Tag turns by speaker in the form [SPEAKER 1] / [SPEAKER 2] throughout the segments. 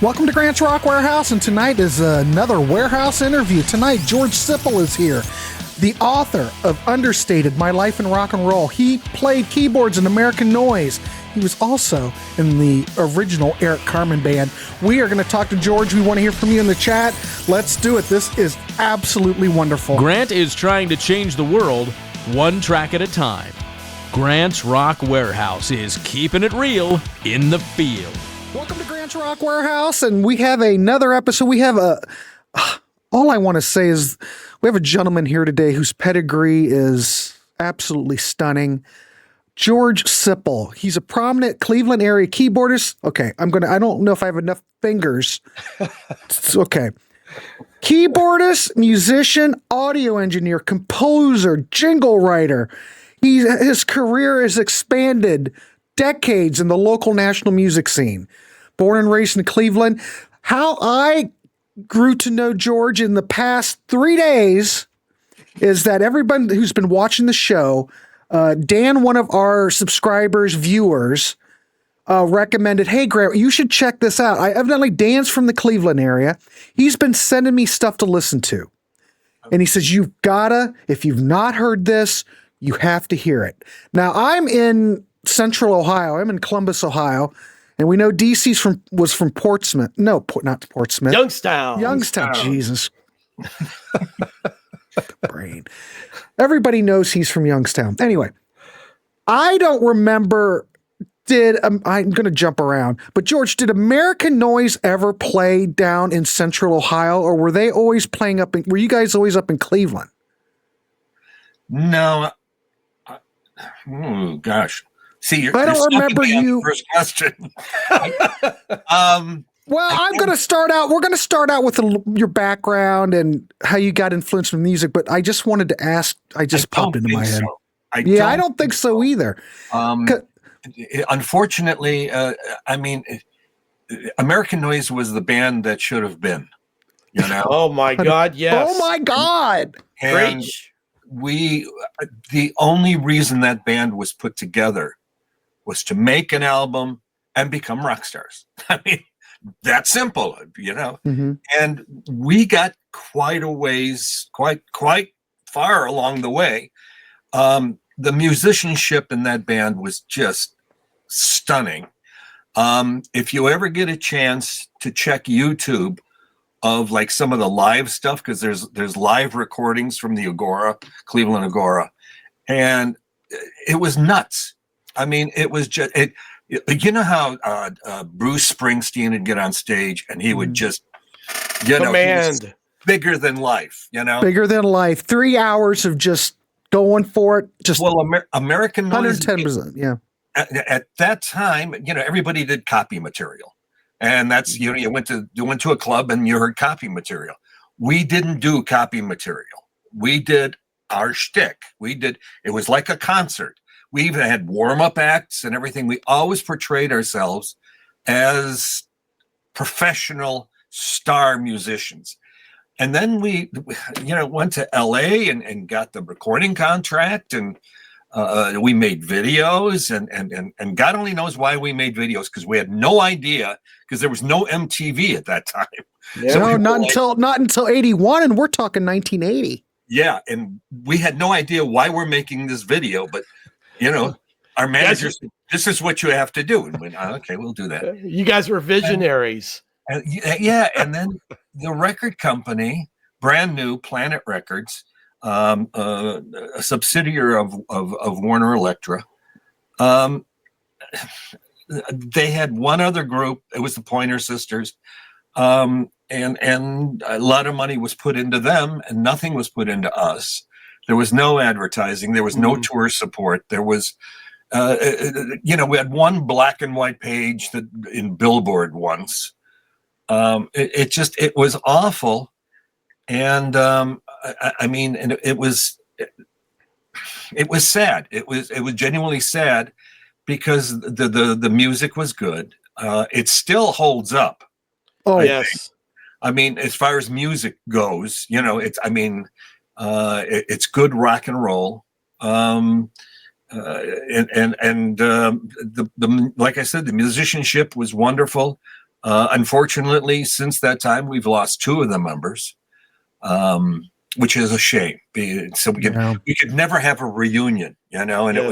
[SPEAKER 1] Welcome to Grant's Rock Warehouse, and tonight is another Warehouse interview. Tonight, George Sipl is here, the author of Understated, My Life in Rock and Roll. He played keyboards in American Noise. He was also in the original Eric Carmen band. We are going to talk to George. We want to hear from you in the chat. Let's do it. This is absolutely wonderful.
[SPEAKER 2] Grant is trying to change the world one track at a time. Grant's Rock Warehouse is keeping it real in the field.
[SPEAKER 1] Welcome to Grant's Rock Warehouse, and we have another episode. We have all I want to say is we have a gentleman here today whose pedigree is absolutely stunning. George Sipl. He's a prominent Cleveland area keyboardist. Okay, I don't know if I have enough fingers. It's okay. Keyboardist, musician, audio engineer, composer, jingle writer. His career has expanded decades in the local national music scene. Born and raised in Cleveland. How I grew to know George in the past 3 days is that everybody who's been watching the show, Dan, one of our subscribers, viewers, recommended, hey, Grant, you should check this out. Evidently, Dan's from the Cleveland area. He's been sending me stuff to listen to. And he says, you've gotta, if you've not heard this, you have to hear it. Now, I'm in Central Ohio. I'm in Columbus, Ohio. And we know DC was from Portsmouth. No, not Portsmouth.
[SPEAKER 3] Youngstown.
[SPEAKER 1] Jesus. Brain. Everybody knows he's from Youngstown. Anyway, I don't remember, I'm going to jump around, but George, did American Noise ever play down in Central Ohio, or were they always playing were you guys always up in Cleveland?
[SPEAKER 3] No. Oh, gosh. See,
[SPEAKER 1] I don't remember you.
[SPEAKER 3] First question.
[SPEAKER 1] Well, I'm going to start out. We're going to start out with your background and how you got influenced from music. But I just wanted to ask. I popped into my head.
[SPEAKER 3] So.
[SPEAKER 1] I don't think so either.
[SPEAKER 3] Unfortunately, American Noise was the band that should have been. You know.
[SPEAKER 4] Oh my God! Yes.
[SPEAKER 1] Oh my God!
[SPEAKER 3] And the only reason that band was put together was to make an album and become rock stars. I mean, that simple, you know.
[SPEAKER 1] Mm-hmm.
[SPEAKER 3] And we got quite a ways, quite far along the way. The musicianship in that band was just stunning. If you ever get a chance to check YouTube of like some of the live stuff, because there's live recordings from the Agora, Cleveland Agora, and it was nuts. I mean, it was just you know how Bruce Springsteen would get on stage and he would just,
[SPEAKER 4] command,
[SPEAKER 3] bigger than life, you know,
[SPEAKER 1] bigger than life. 3 hours of just going for it. Just
[SPEAKER 3] American Noise,
[SPEAKER 1] 110%. Yeah.
[SPEAKER 3] At that time, you know, everybody did copy material, and that's you went to a club and you heard copy material. We didn't do copy material. We did our shtick. It was like a concert. We even had warm-up acts and everything. We always portrayed ourselves as professional star musicians. And then we went to LA and got the recording contract, and we made videos, and God only knows why we made videos, because we had no idea, because there was no MTV at that time.
[SPEAKER 1] Yeah. So not until 81, and we're talking 1980.
[SPEAKER 3] Yeah, and we had no idea why we're making this video, but you know, our managers, this is what you have to do. And we, okay, we'll do that.
[SPEAKER 4] You guys were visionaries.
[SPEAKER 3] And then the record company, brand new, Planet Records, a subsidiary of Warner Electra, they had one other group. It was the Pointer Sisters, and a lot of money was put into them, and nothing was put into us. There was no advertising. There was no tour support. There was, we had one black and white page in Billboard once. It was awful. And it was sad. It was genuinely sad, because the music was good. It still holds up.
[SPEAKER 1] Oh,
[SPEAKER 4] yes.
[SPEAKER 3] I mean, as far as music goes, you know, it's good rock and roll. Like I said, the musicianship was wonderful. Unfortunately, since that time, we've lost 2 of the members, which is a shame. So we could never have a reunion, and it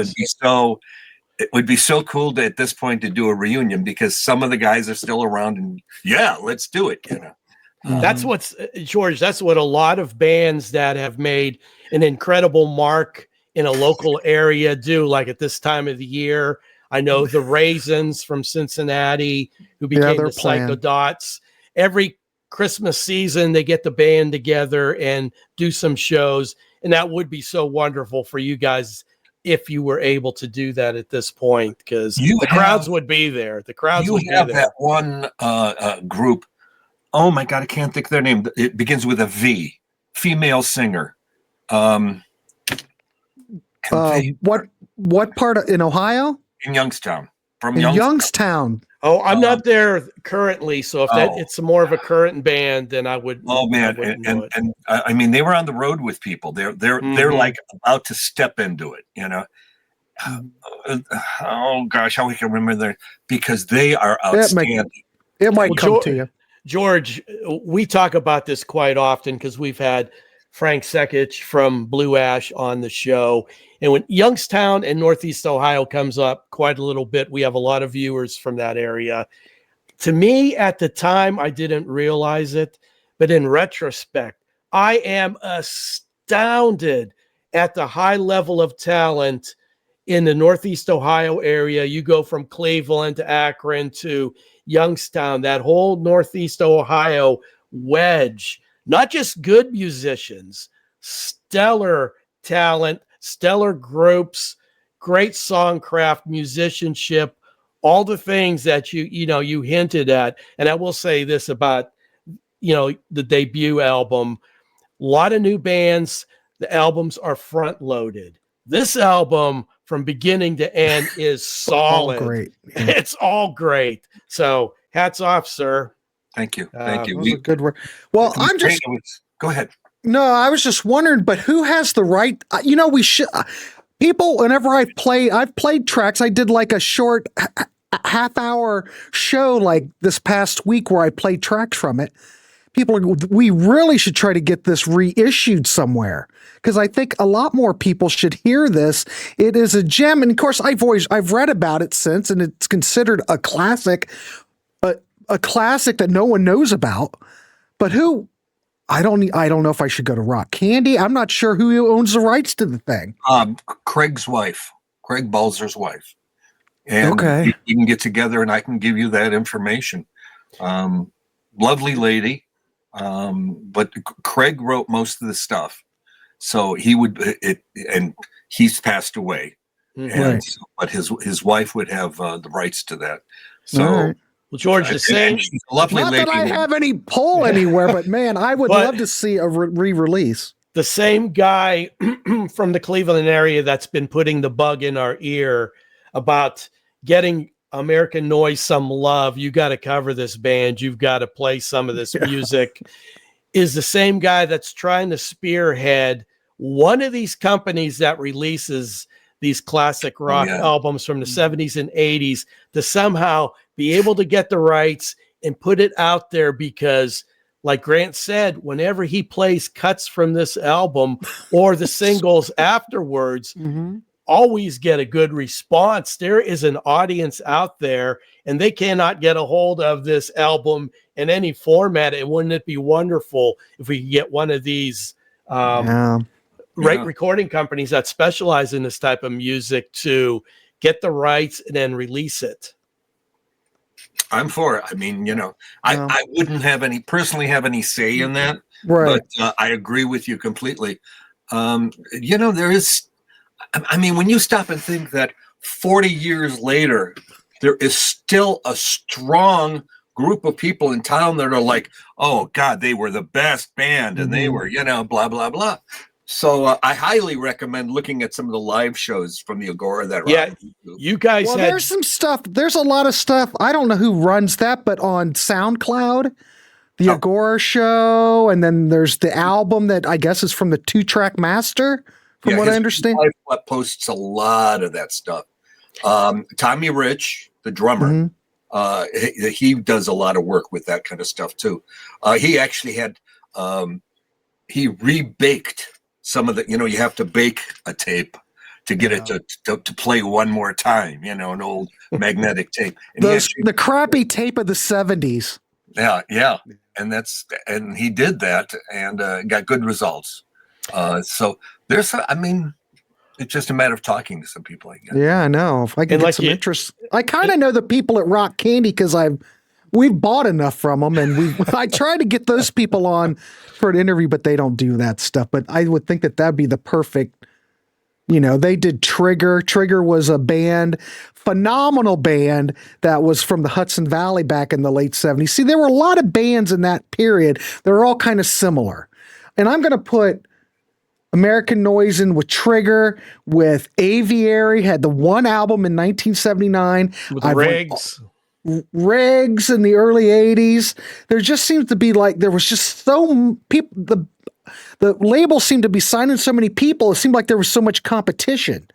[SPEAKER 3] would be so cool at this point to do a reunion, because some of the guys are still around, and let's do it.
[SPEAKER 4] That's what's George. That's what a lot of bands that have made an incredible mark in a local area do. Like at this time of the year, I know the Raisins from Cincinnati, who became the Psychodots. Every Christmas season, they get the band together and do some shows, and that would be so wonderful for you guys if you were able to do that at this point, because the crowds would be there. The crowds would be there. You have that
[SPEAKER 3] one group. Oh my God, I can't think of their name. It begins with a V. Female singer.
[SPEAKER 1] What part in Ohio?
[SPEAKER 3] In Youngstown. From
[SPEAKER 1] Youngstown.
[SPEAKER 4] Oh, I'm not there currently, so if it's more of a current band, then I would.
[SPEAKER 3] Oh man, and I mean, they were on the road with people. They're like about to step into it. Oh gosh, how we can remember that, because they are outstanding.
[SPEAKER 1] It might come to you.
[SPEAKER 4] George, we talk about this quite often because we've had Frank Sekich from Blue Ash on the show. And when Youngstown and Northeast Ohio comes up quite a little bit, we have a lot of viewers from that area. To me, at the time, I didn't realize it. But in retrospect, I am astounded at the high level of talent in the Northeast Ohio area. You go from Cleveland to Akron to Youngstown, that whole Northeast Ohio wedge, not just good musicians, stellar talent, stellar groups, great songcraft, musicianship, all the things that you hinted at. And I will say this about, the debut album, a lot of new bands, the albums are front loaded. This album from beginning to end is solid.
[SPEAKER 1] All great.
[SPEAKER 4] It's all great. So hats off, sir.
[SPEAKER 3] Thank you. Thank you.
[SPEAKER 1] Good work. Well, I'm just
[SPEAKER 3] go ahead.
[SPEAKER 1] No, I was just wondering, but who has the right? We should people. Whenever I've played tracks. I did like a short half-hour show like this past week where I played tracks from it. We really should try to get this reissued somewhere, because I think a lot more people should hear this. It is a gem, and of course, I've read about it since, and it's considered a classic, a classic that no one knows about. But who? I don't know if I should go to Rock Candy. I'm not sure who owns the rights to the thing.
[SPEAKER 3] Craig's wife, Craig Balzer's wife. And we can get together, and I can give you that information. Lovely lady. But Craig wrote most of the stuff, so and he's passed away. But his wife would have the rights to that. So,
[SPEAKER 4] well, George, the same.
[SPEAKER 3] She's a lovely lady.
[SPEAKER 1] Not that I have any pull anywhere, but man, I would love to see a re-release.
[SPEAKER 4] The same guy from the Cleveland area that's been putting the bug in our ear about getting American Noise some love. You got to cover this band. You've got to play some of this music. Is the same guy that's trying to spearhead one of these companies that releases these classic rock albums from the 70s and 80s to somehow be able to get the rights and put it out there, because like Grant said, whenever he plays cuts from this album or the singles afterwards, always get a good response. There is an audience out there, and they cannot get a hold of this album in any format. And wouldn't it be wonderful if we could get one of these recording companies that specialize in this type of music to get the rights and then release it?
[SPEAKER 3] I'm for it. I mean, I wouldn't personally have any say in that,
[SPEAKER 1] right?
[SPEAKER 3] But I agree with you completely. There is. I mean, when you stop and think that 40 years later, there is still a strong group of people in town that are like, oh, God, they were the best band, and they were, blah, blah, blah. So I highly recommend looking at some of the live shows from the Agora that are on YouTube.
[SPEAKER 4] You guys
[SPEAKER 1] there's some stuff. There's a lot of stuff. I don't know who runs that, but on SoundCloud, the Agora show, and then there's the album that I guess is from the 2-track master. From what I understand,
[SPEAKER 3] posts a lot of that stuff. Tommy Rich, the drummer, He does a lot of work with that kind of stuff too. He actually had he rebaked some of the, you have to bake a tape to get it to play one more time, an old magnetic tape. And
[SPEAKER 1] the crappy tape of the 70s.
[SPEAKER 3] Yeah. And he did that and got good results. So there's, it's just a matter of talking to some people, I guess.
[SPEAKER 1] Yeah, I know. If I can get some interest. I kind of know the people at Rock Candy because we've bought enough from them, and I try to get those people on for an interview, but they don't do that stuff. But I would think that that'd be the perfect, they did Trigger. Trigger was a phenomenal band that was from the Hudson Valley back in the late 70s. See, there were a lot of bands in that period. They're all kind of similar. And I'm going to put American Noise in with Trigger, with Aviary, had the one album in 1979.
[SPEAKER 4] With
[SPEAKER 1] Riggs in the early 80s. There just seems to be there was just so people, the label seemed to be signing so many people. It seemed like there was so much competition,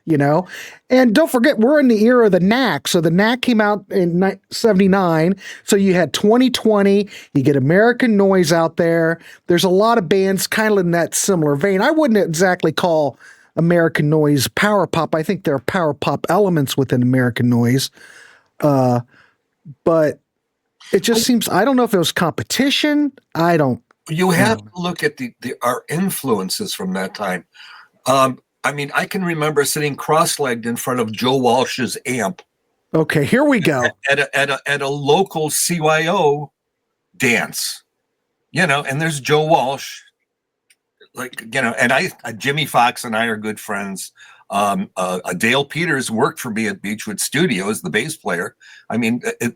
[SPEAKER 1] and don't forget, we're in the era of the Knack. So the Knack came out in 79. So you had 2020, you get American Noise out there. There's a lot of bands kind of in that similar vein. I wouldn't exactly call American Noise power pop. I think there are power pop elements within American Noise. But it just seems, I don't know if it was competition.
[SPEAKER 3] You have to look at our influences from that time. I can remember sitting cross-legged in front of Joe Walsh's amp.
[SPEAKER 1] Okay, here we go.
[SPEAKER 3] At a local CYO dance, and there's Joe Walsh, and Jimmy Fox and I are good friends. Dale Peters worked for me at Beechwood Studios, the bass player.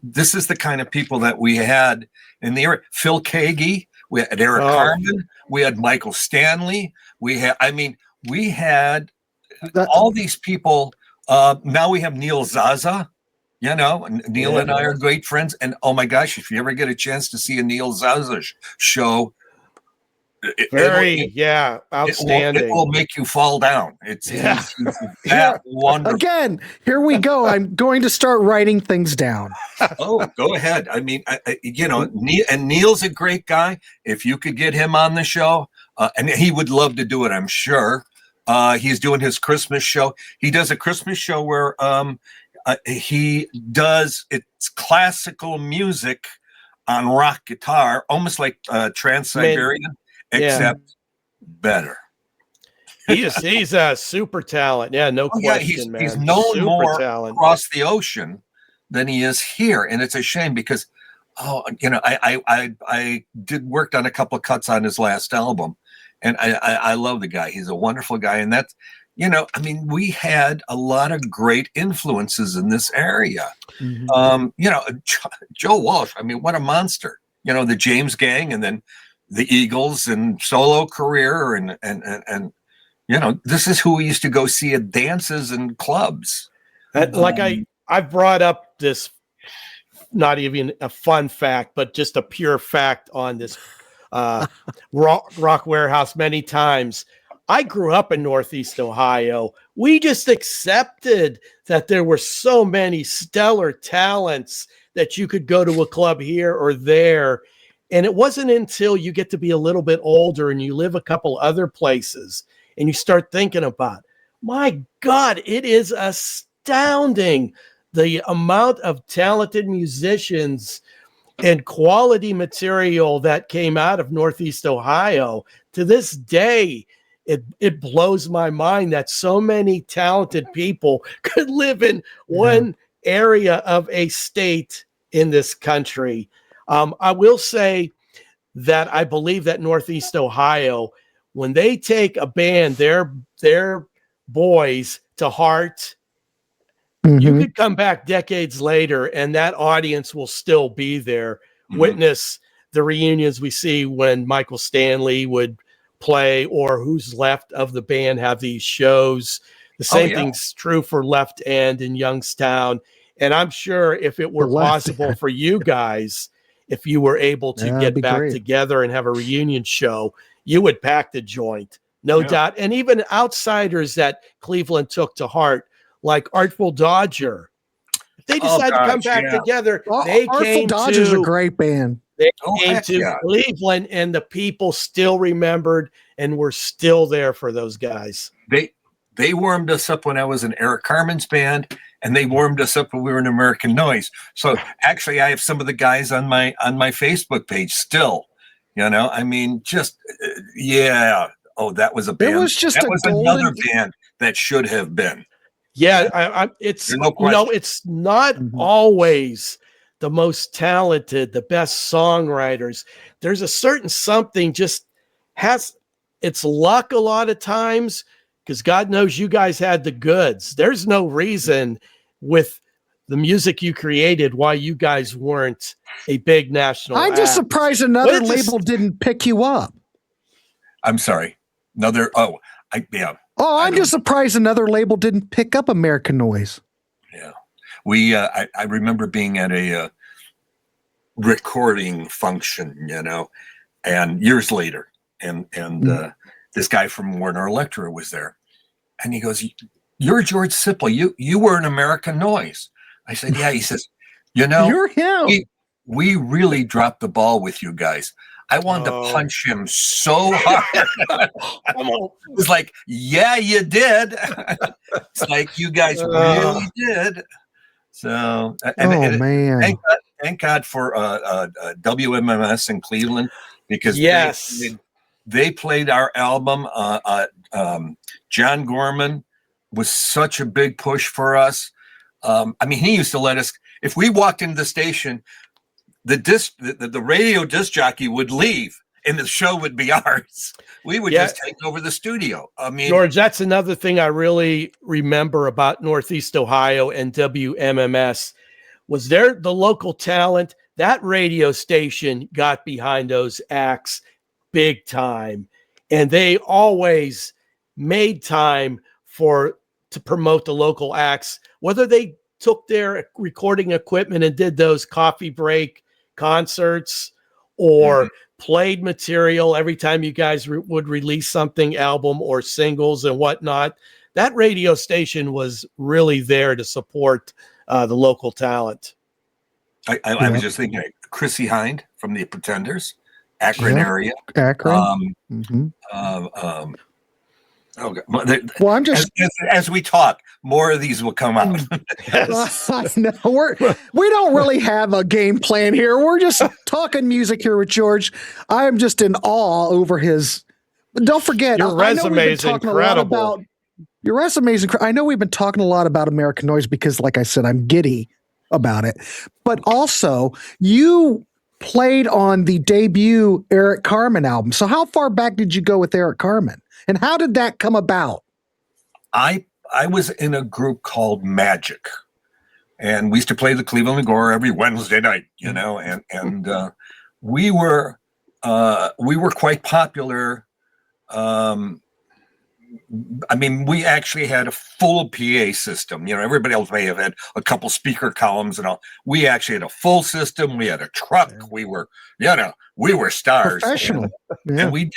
[SPEAKER 3] This is the kind of people that we had in the era. Phil Kagi, we had Eric Carmen, we had Michael Stanley, we had all these people. Now we have Neil Zaza, Neil and I are great friends. And oh my gosh, if you ever get a chance to see a Neil Zaza show,
[SPEAKER 4] outstanding.
[SPEAKER 3] It will make you fall down. It's that wonderful.
[SPEAKER 1] Again, here we go. I'm going to start writing things down.
[SPEAKER 3] Oh, go ahead. Neil's a great guy. If you could get him on the show, and he would love to do it, I'm sure. He's doing his Christmas show. He does a Christmas show where it's classical music on rock guitar, almost like Trans-Siberian. Except better.
[SPEAKER 4] He's a super talent. Yeah, no question, man.
[SPEAKER 3] He's known
[SPEAKER 4] super
[SPEAKER 3] more
[SPEAKER 4] talent
[SPEAKER 3] across the ocean than he is here, and it's a shame because, I worked on a couple of cuts on his last album, and I love the guy. He's a wonderful guy, and that's, we had a lot of great influences in this area. Mm-hmm. Joe Walsh. What a monster. The James Gang, and then the Eagles and solo career, and this is who we used to go see at dances and clubs.
[SPEAKER 4] I've brought up this, not even a fun fact, but just a pure fact on this Rock Warehouse many times. I grew up in Northeast Ohio. We just accepted that there were so many stellar talents that you could go to a club here or there. And it wasn't until you get to be a little bit older and you live a couple other places and you start thinking about, my God, it is astounding the amount of talented musicians and quality material that came out of Northeast Ohio. To this day, it blows my mind that so many talented people could live in one area of a state in this country. I will say that I believe that Northeast Ohio, when they take a band, their boys to heart, you could come back decades later and that audience will still be there. Witness the reunions we see when Michael Stanley would play, or who's left of the band have these shows. The same thing's true for Left End in Youngstown. And I'm sure if it were possible for you guys, if you were able to get back together and have a reunion show, you would pack the joint, no doubt. And even outsiders that Cleveland took to heart, like Artful Dodger, If they
[SPEAKER 3] Oh,
[SPEAKER 4] decide to come
[SPEAKER 3] gosh,
[SPEAKER 4] back
[SPEAKER 3] yeah.
[SPEAKER 4] together,
[SPEAKER 1] Oh,
[SPEAKER 4] they
[SPEAKER 1] Artful
[SPEAKER 4] came
[SPEAKER 1] Dodge is a
[SPEAKER 4] to
[SPEAKER 1] great band.
[SPEAKER 3] Oh, heck yeah.
[SPEAKER 4] Cleveland, and the people still remembered and were still there for those guys.
[SPEAKER 3] They warmed us up when I was in Eric Carmen's band, and they warmed us up when we were in American Noise. So actually, I have some of the guys on my Facebook page still. I mean, just yeah. Oh, that was a band.
[SPEAKER 1] It was just
[SPEAKER 3] that
[SPEAKER 1] a
[SPEAKER 3] was
[SPEAKER 1] golden.
[SPEAKER 3] another band that should have been.
[SPEAKER 4] Yeah, it's
[SPEAKER 3] There's no question.
[SPEAKER 4] it's not
[SPEAKER 1] Mhm.
[SPEAKER 4] always the most talented, the best songwriters. There's a certain something just has it's luck a lot of times, because God knows you guys had the goods. There's no reason with the music you created why you guys weren't a big national
[SPEAKER 1] I'm just
[SPEAKER 4] act.
[SPEAKER 1] surprised another
[SPEAKER 4] But it just-
[SPEAKER 1] label didn't pick you up.
[SPEAKER 3] I'm sorry. Another. Yeah.
[SPEAKER 1] Oh,
[SPEAKER 3] I
[SPEAKER 1] I'm just surprised another label didn't pick up American Noise.
[SPEAKER 3] Yeah. We. I remember being at a recording function, and years later, and this guy from Warner Electra was there, and he goes, "You're George Sipl. You were in American Noise." I said, "Yeah." He says,
[SPEAKER 1] You're him.
[SPEAKER 3] we really dropped the ball with you guys. I wanted to punch him so hard. It was like, yeah, you did. It's like, you guys really did. So,
[SPEAKER 1] man.
[SPEAKER 3] Thank God for WMMS in Cleveland, because they played our album. John Gorman was such a big push for us. He used to let us, if we walked into the station, the radio disc jockey would leave and the show would be ours. We would just take over the studio.
[SPEAKER 4] George, that's another thing I really remember about Northeast Ohio and WMMS was the local talent. That radio station got behind those acts big time, and they always made time to promote the local acts, whether they took their recording equipment and did those coffee break concerts or played material every time you guys would release something, album or singles and whatnot. That radio station was really there to support the local talent.
[SPEAKER 3] I was just thinking, Chrissy Hind from the Pretenders, Akron area.
[SPEAKER 1] Akron.
[SPEAKER 3] Well, I'm just as we talk, more of these will come out.
[SPEAKER 1] I know we don't really have a game plan here. We're just talking music here with George. I am just in awe over his. Don't forget,
[SPEAKER 4] your resume is incredible.
[SPEAKER 1] Your resume is incredible. I know we've been talking a lot about American Noise because, like I said, I'm giddy about it. But also, you played on the debut Eric Carmen album. So, how far back did you go with Eric Carmen? And how did that come about?
[SPEAKER 3] I was in a group called Magic, and we used to play the Cleveland Agora every Wednesday night, and we were quite popular. We actually had a full PA system. Everybody else may have had a couple speaker columns and all. We actually had a full system. We had a truck. We were stars.
[SPEAKER 1] Professional.
[SPEAKER 3] And we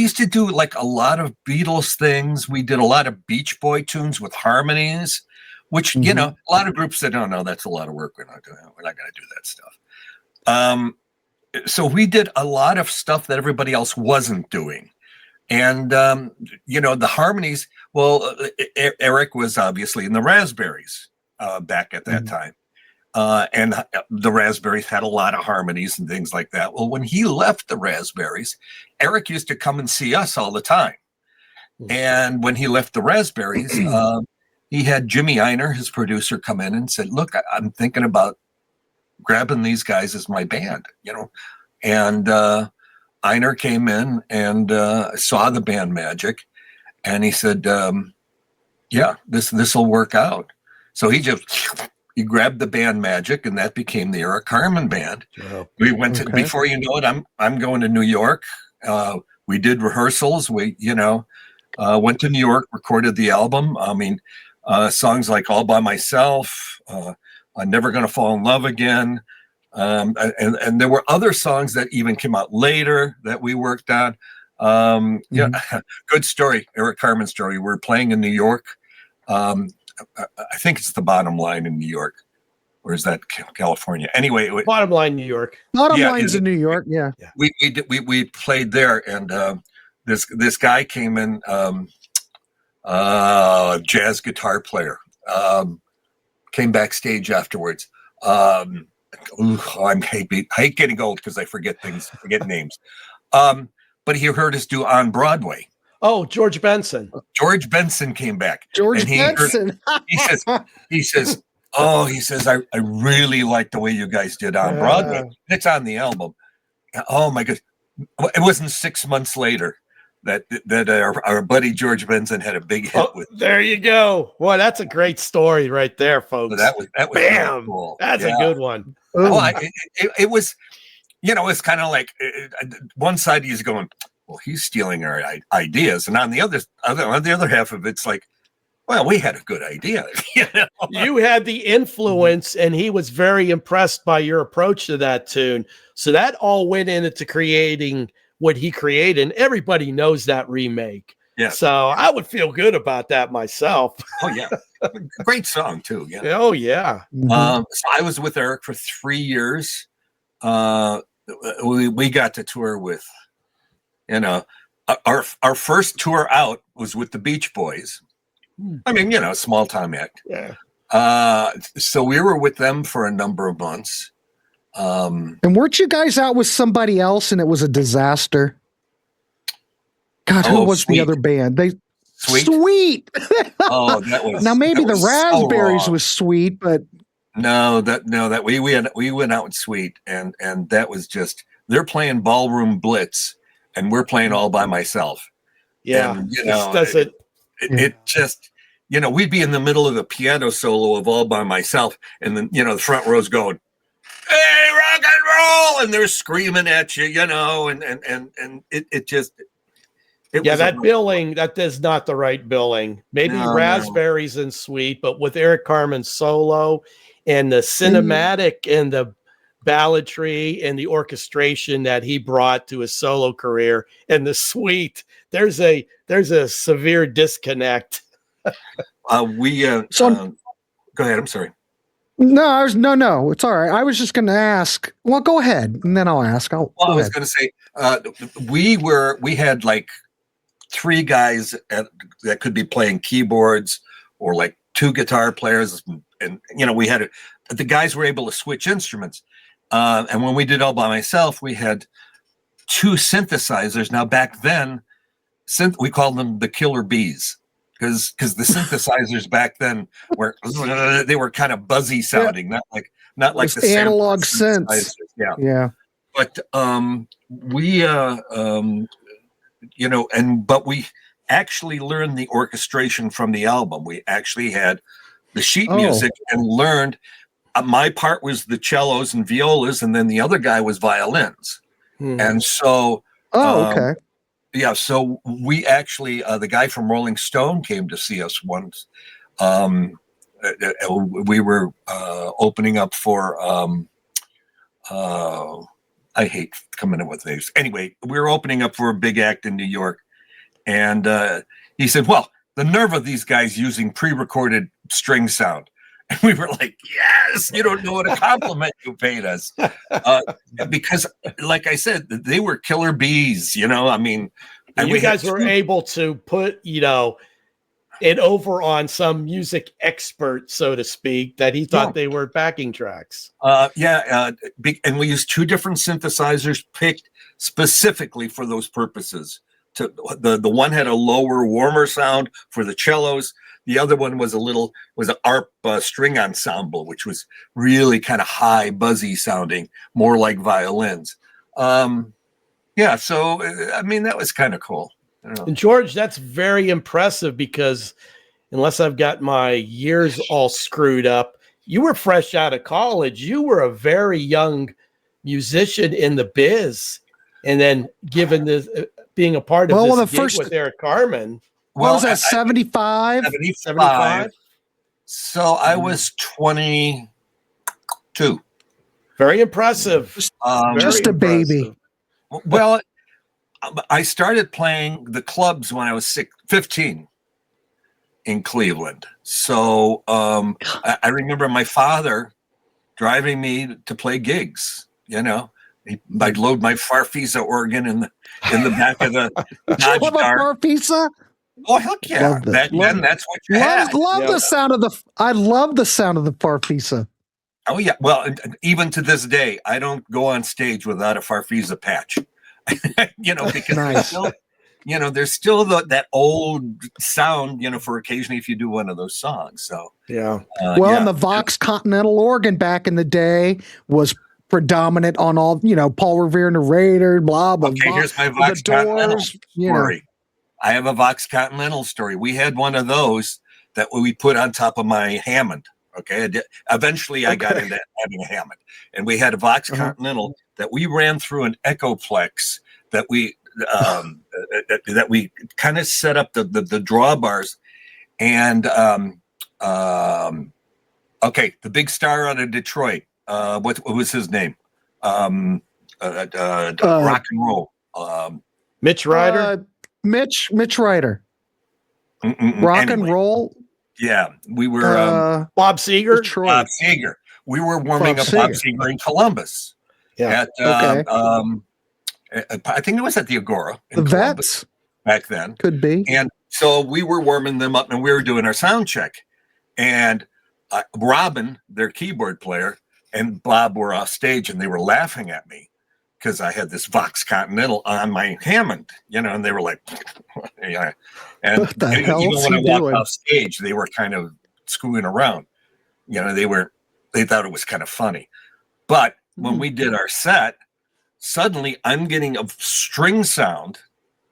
[SPEAKER 3] used to do like a lot of Beatles things. We did a lot of Beach Boy tunes with harmonies, which, a lot of groups said, "Oh, no, that's a lot of work. We're not going to do that stuff." So we did a lot of stuff that everybody else wasn't doing. And, the harmonies, well, Eric was obviously in the Raspberries back at that time. And the Raspberries had a lot of harmonies and things like that. Well, when he left the Raspberries, Eric used to come and see us all the time. And when he left the Raspberries, he had Jimmy Einer, his producer, come in and said, "Look, I'm thinking about grabbing these guys as my band," and Einer came in and saw the band Magic, and he said, "Yeah, this will work out." So he grabbed the band Magic, and that became the Eric Carmen band. Oh, we went to, before you know it, I'm going to New York. We did rehearsals. We went to New York, recorded the album. Songs like "All by Myself," "I'm Never Gonna Fall in Love Again." And there were other songs that even came out later that we worked on. Good story, Eric Carmen story. We're playing in New York. I think it's the Bottom Line in New York, or is that California? Anyway,
[SPEAKER 4] Bottom Line, New York.
[SPEAKER 1] Bottom line's in New York. Yeah.
[SPEAKER 3] we played there, and this guy came in, jazz guitar player, came backstage afterwards. I hate getting old because I forget names. But he heard us do On Broadway.
[SPEAKER 4] Oh, George Benson.
[SPEAKER 3] George Benson came back.
[SPEAKER 1] George Benson.
[SPEAKER 3] He says, I really like the way you guys did On Broadway. It's on the album. Oh my goodness. It wasn't 6 months later that our buddy George Benson had a big hit with.
[SPEAKER 4] There you go. Boy, that's a great story right there, folks.
[SPEAKER 3] So that was
[SPEAKER 4] bam.
[SPEAKER 3] Really cool.
[SPEAKER 4] That's a good one.
[SPEAKER 3] Oh, it was, it's kind of like one side he's going, well, he's stealing our ideas, and on the other half of it's like, well, we had a good idea.
[SPEAKER 4] You had the influence, and he was very impressed by your approach to that tune. So that all went into creating what he created, and everybody knows that remake.
[SPEAKER 3] Yeah.
[SPEAKER 4] So I would feel good about that myself.
[SPEAKER 3] Oh yeah, great song too. Yeah.
[SPEAKER 4] Oh yeah.
[SPEAKER 3] So I was with Eric for 3 years. We got to tour with, our first tour out was with the Beach Boys. I mean, small time act.
[SPEAKER 4] Yeah.
[SPEAKER 3] So we were with them for a number of months.
[SPEAKER 1] And weren't you guys out with somebody else and it was a disaster? God, who was
[SPEAKER 3] Sweet.
[SPEAKER 1] The other band?
[SPEAKER 3] Sweet. Oh, that was
[SPEAKER 1] now maybe the
[SPEAKER 3] was
[SPEAKER 1] Raspberries
[SPEAKER 3] so
[SPEAKER 1] was Sweet, but
[SPEAKER 3] that we went out with Sweet, and that was just, they're playing Ballroom Blitz and we're playing All by Myself.
[SPEAKER 4] Yeah.
[SPEAKER 3] And, it just, we'd be in the middle of the piano solo of All by Myself, and then the front row's going, hey, rock and roll, and they're screaming at you, and it just.
[SPEAKER 4] That billing, that is not the right billing. Maybe Raspberries and Sweet, but with Eric Carmen's solo and the cinematic and the balladry and the orchestration that he brought to his solo career and the Sweet, there's a severe disconnect.
[SPEAKER 3] Go ahead. I'm sorry.
[SPEAKER 1] No, it's all right. I was just going to ask. Well, go ahead, and then I'll ask.
[SPEAKER 3] I was going to say, we had like 3 guys that could be playing keyboards, or like 2 guitar players, and we had the guys were able to switch instruments. And when we did All by Myself, we had 2 synthesizers. Now back then, we called them the Killer Bees, because the synthesizers back then were kind of buzzy sounding, not like the
[SPEAKER 1] analog synths. Yeah.
[SPEAKER 3] But but we actually learned the orchestration from the album. We actually had the sheet music and learned. My part was the cellos and violas, and then the other guy was violins. And so,
[SPEAKER 1] okay.
[SPEAKER 3] Yeah, so we actually, the guy from Rolling Stone came to see us once. We were opening up for, I hate coming up with names. Anyway, we were opening up for a big act in New York. And he said, well, the nerve of these guys using pre-recorded string sound. And we were like, yes, you don't know what a compliment you paid us. Because, like I said, they were killer bees, I mean.
[SPEAKER 4] And you guys were able to put, it over on some music expert, so to speak, that he thought they were backing tracks.
[SPEAKER 3] And we used 2 different synthesizers picked specifically for those purposes. The one had a lower, warmer sound for the cellos. The other one was an ARP string ensemble, which was really kind of high, buzzy sounding, more like violins. So I mean, that was kind of cool.
[SPEAKER 4] And George, that's very impressive, because unless I've got my years all screwed up, you were fresh out of college. You were a very young musician in the biz, and then given this being a part of this gig with Eric Carmen.
[SPEAKER 1] What was that, 75?
[SPEAKER 3] 75. So I was 22.
[SPEAKER 4] Very impressive.
[SPEAKER 1] Just a baby.
[SPEAKER 3] Well, I started playing the clubs when I was 15. in Cleveland. So I remember my father driving me to play gigs. I'd load my Farfisa organ in the back of the Dodge
[SPEAKER 1] Love a
[SPEAKER 3] Dart.
[SPEAKER 1] Farfisa.
[SPEAKER 3] Oh heck yeah!
[SPEAKER 1] Love that.
[SPEAKER 3] Back then, that's what you had.
[SPEAKER 1] Love the sound of the. I love the sound of the Farfisa.
[SPEAKER 3] Oh yeah. Well, even to this day, I don't go on stage without a Farfisa patch. Because
[SPEAKER 1] Nice.
[SPEAKER 3] there's still that old sound. For occasionally if you do one of those songs. So
[SPEAKER 4] Yeah.
[SPEAKER 1] And the Vox Continental organ back in the day was predominant on all. Paul Revere and the Raiders. Blah blah.
[SPEAKER 3] Okay,
[SPEAKER 1] blah.
[SPEAKER 3] here's my Vox Continental
[SPEAKER 1] Doors,
[SPEAKER 3] story. I have a Vox Continental story. We had one of those that we put on top of my Hammond. Okay. Eventually I got into having a Hammond, and we had a Vox Continental that we ran through an Echoplex that we kind of set up the drawbars, and the big star out of Detroit. What was his name? Rock and roll.
[SPEAKER 4] Mitch Ryder.
[SPEAKER 1] Mitch Ryder. Rock and roll.
[SPEAKER 3] Yeah, we were
[SPEAKER 4] Bob Seger.
[SPEAKER 1] Detroit.
[SPEAKER 3] Bob Seger. We were warming up Bob Seger in Columbus.
[SPEAKER 4] Yeah.
[SPEAKER 3] I think it was at the Agora in
[SPEAKER 1] The
[SPEAKER 3] Columbus
[SPEAKER 1] Vets
[SPEAKER 3] back then.
[SPEAKER 1] could be.
[SPEAKER 3] And so we were warming them up, and we were doing our sound check. And Robin, their keyboard player, and Bob were off stage, and they were laughing at me because I had this Vox Continental on my Hammond, and they were like, yeah. And
[SPEAKER 1] what the hell
[SPEAKER 3] even
[SPEAKER 1] is
[SPEAKER 3] when I
[SPEAKER 1] he
[SPEAKER 3] walked
[SPEAKER 1] doing?
[SPEAKER 3] off stage, they were kind of screwing around. They thought it was kind of funny. But when we did our set, suddenly I'm getting a string sound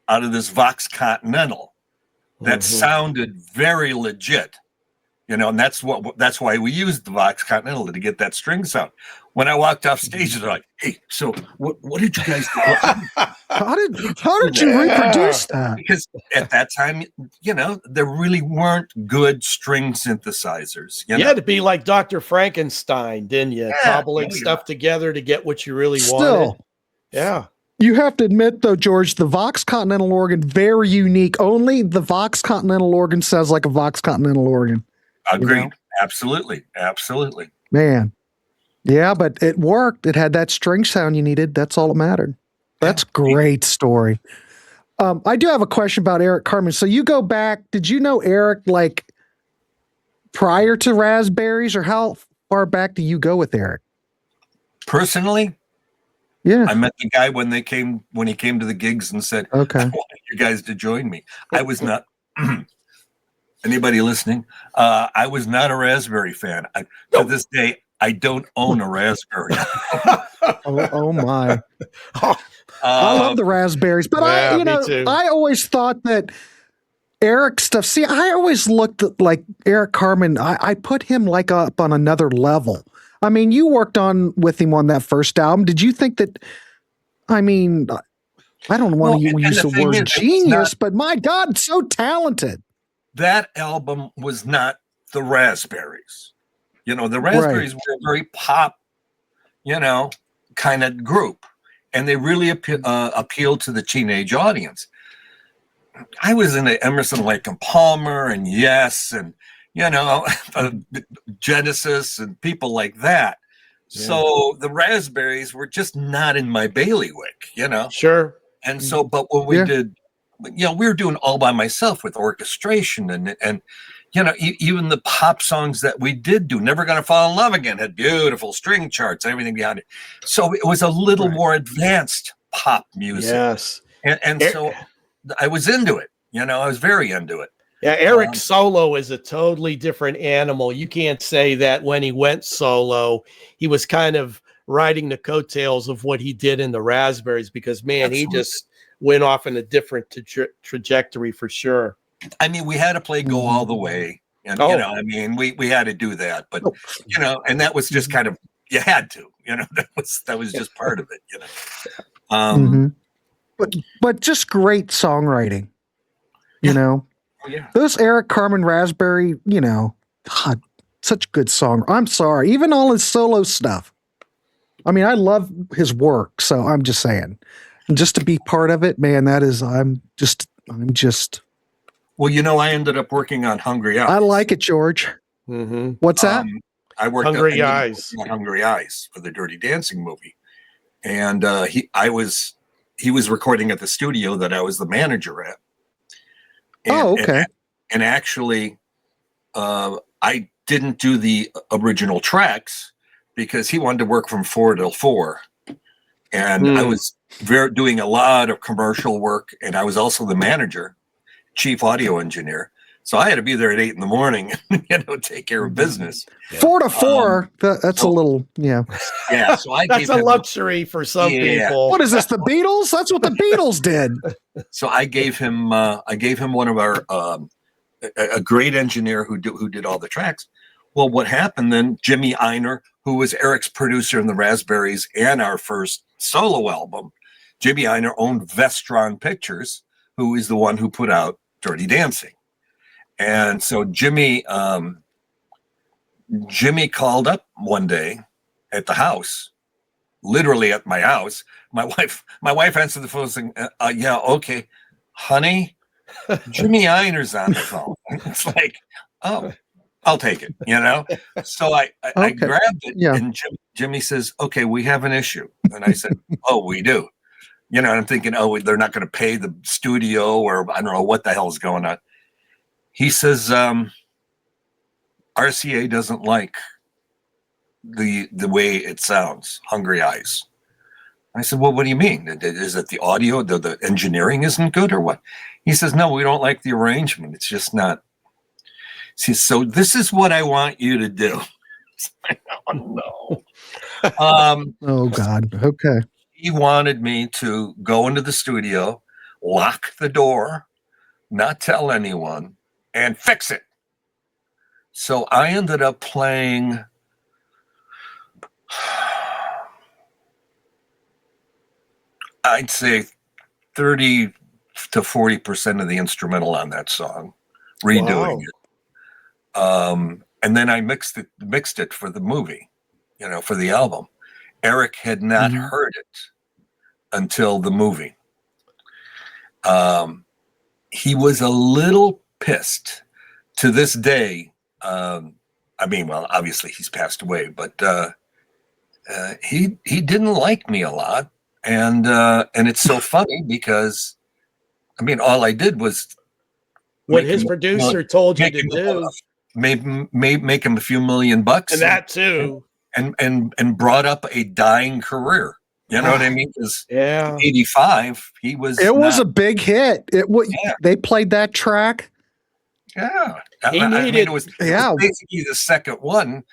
[SPEAKER 3] out of this Vox Continental that sounded very legit. And that's why we used the Vox Continental to get that string sound. When I walked off stage, they're like, "Hey, so what did you guys do?"
[SPEAKER 1] How did you reproduce that?
[SPEAKER 3] Because at that time, there really weren't good string synthesizers.
[SPEAKER 4] You had to be like Dr. Frankenstein, didn't you? Cobbling stuff together to get what you really wanted. Yeah.
[SPEAKER 1] You have to admit, though, George, the Vox Continental organ, very unique. Only the Vox Continental organ sounds like a Vox Continental organ.
[SPEAKER 3] Agreed. Absolutely.
[SPEAKER 1] Man. Yeah, but it worked. It had that string sound you needed. That's all that mattered. That's a great story. I do have a question about Eric Carmen. So you go back, did you know Eric like prior to Raspberries, or how far back do you go with Eric?
[SPEAKER 3] Personally,
[SPEAKER 1] yeah,
[SPEAKER 3] I met the guy when he came to the gigs and said,
[SPEAKER 1] okay,
[SPEAKER 3] I want you guys to join me. I was not anybody listening. I was not a Raspberry fan. To this day, I don't own a Raspberry.
[SPEAKER 1] oh my. I love the Raspberries, but I always thought that Eric stuff. See, I always looked at like Eric Carmen. I put him like up on another level. I mean, you worked with him on that first album. Did you think that? I mean, I don't want to use the word genius, but my God, so talented.
[SPEAKER 3] That album was not the Raspberries. The Raspberries were a very pop, kind of group, and they really appealed to the teenage audience. I was into Emerson, Lake and Palmer, and Yes, and Genesis, and people like that. Yeah. So the Raspberries were just not in my bailiwick,
[SPEAKER 4] Sure.
[SPEAKER 3] And so, but when we did, we were doing all by myself with orchestration and. Even the pop songs that we did do, Never Gonna Fall in Love Again, had beautiful string charts, everything behind it. So it was a little more advanced pop music.
[SPEAKER 4] Yes.
[SPEAKER 3] And so I was into it. I was very into it.
[SPEAKER 4] Yeah, Eric's solo is a totally different animal. You can't say that when he went solo, he was kind of riding the coattails of what he did in the Raspberries, because, man, he just went off in a different trajectory for sure.
[SPEAKER 3] I mean, we had to play Go All the Way. And, we had to do that. But, and that was just kind of, you had to, that was just part of it,
[SPEAKER 1] But just great songwriting, Those Eric Carmen Raspberry, God, such good song. I'm sorry. Even all his solo stuff. I mean, I love his work. So I'm just saying, and just to be part of it, man, I'm just
[SPEAKER 3] Well, I ended up working on Hungry Eyes.
[SPEAKER 1] I like it, George.
[SPEAKER 4] Mm-hmm.
[SPEAKER 1] What's that?
[SPEAKER 3] I worked
[SPEAKER 4] Hungry
[SPEAKER 3] I
[SPEAKER 4] Eyes.
[SPEAKER 3] on Hungry Eyes for the Dirty Dancing movie, and he was recording at the studio that I was the manager at.
[SPEAKER 1] Oh, okay.
[SPEAKER 3] And actually, I didn't do the original tracks because he wanted to work from 4 till 4, and I was doing a lot of commercial work, and I was also the manager, chief audio engineer. So I had to be there at 8 a.m, take care of business.
[SPEAKER 1] 4 to 4. That's a little, yeah.
[SPEAKER 3] Yeah. So I
[SPEAKER 4] That's
[SPEAKER 3] gave
[SPEAKER 4] a
[SPEAKER 3] him
[SPEAKER 4] luxury for some people.
[SPEAKER 1] What is this? The Beatles? That's what the Beatles did.
[SPEAKER 3] So I gave him one of our a great engineer who did all the tracks. Well, what happened then? Jimmy Einer, who was Eric's producer in the Raspberries and our first solo album, Jimmy Einer owned Vestron Pictures, who is the one who put out Dirty Dancing. And so Jimmy called up one day at the house, literally at my house. My wife answered the phone saying, yeah, okay, honey, Jimmy Einer's on the phone. It's like, oh, I'll take it, So I grabbed it, and Jimmy says, okay, we have an issue. And I said, oh, we do. And I'm thinking, oh, they're not going to pay the studio, or I don't know what the hell is going on. He says, RCA doesn't like the way it sounds, Hungry Eyes. I said, well, what do you mean? Is it the audio, the engineering isn't good, or what? He says, no, we don't like the arrangement. It's just not. See, so this is what I want you to do. Oh, no.
[SPEAKER 1] Oh, God. Okay.
[SPEAKER 3] He wanted me to go into the studio, lock the door, not tell anyone, and fix it. So I ended up playing I'd say 30 to 40% of the instrumental on that song, redoing it. And then I mixed it for the movie, for the album. Eric had not heard it until the movie. He was a little pissed to this day. Obviously he's passed away, but he didn't like me a lot. And it's so funny because, all I did was
[SPEAKER 4] what his producer told you to do.
[SPEAKER 3] Make him a few $1,000,000,
[SPEAKER 4] and that too,
[SPEAKER 3] and brought up a dying career. You know what I mean? Because 85, he was.
[SPEAKER 1] It was a big hit. They played that track.
[SPEAKER 3] Yeah,
[SPEAKER 4] it
[SPEAKER 3] was basically the second one.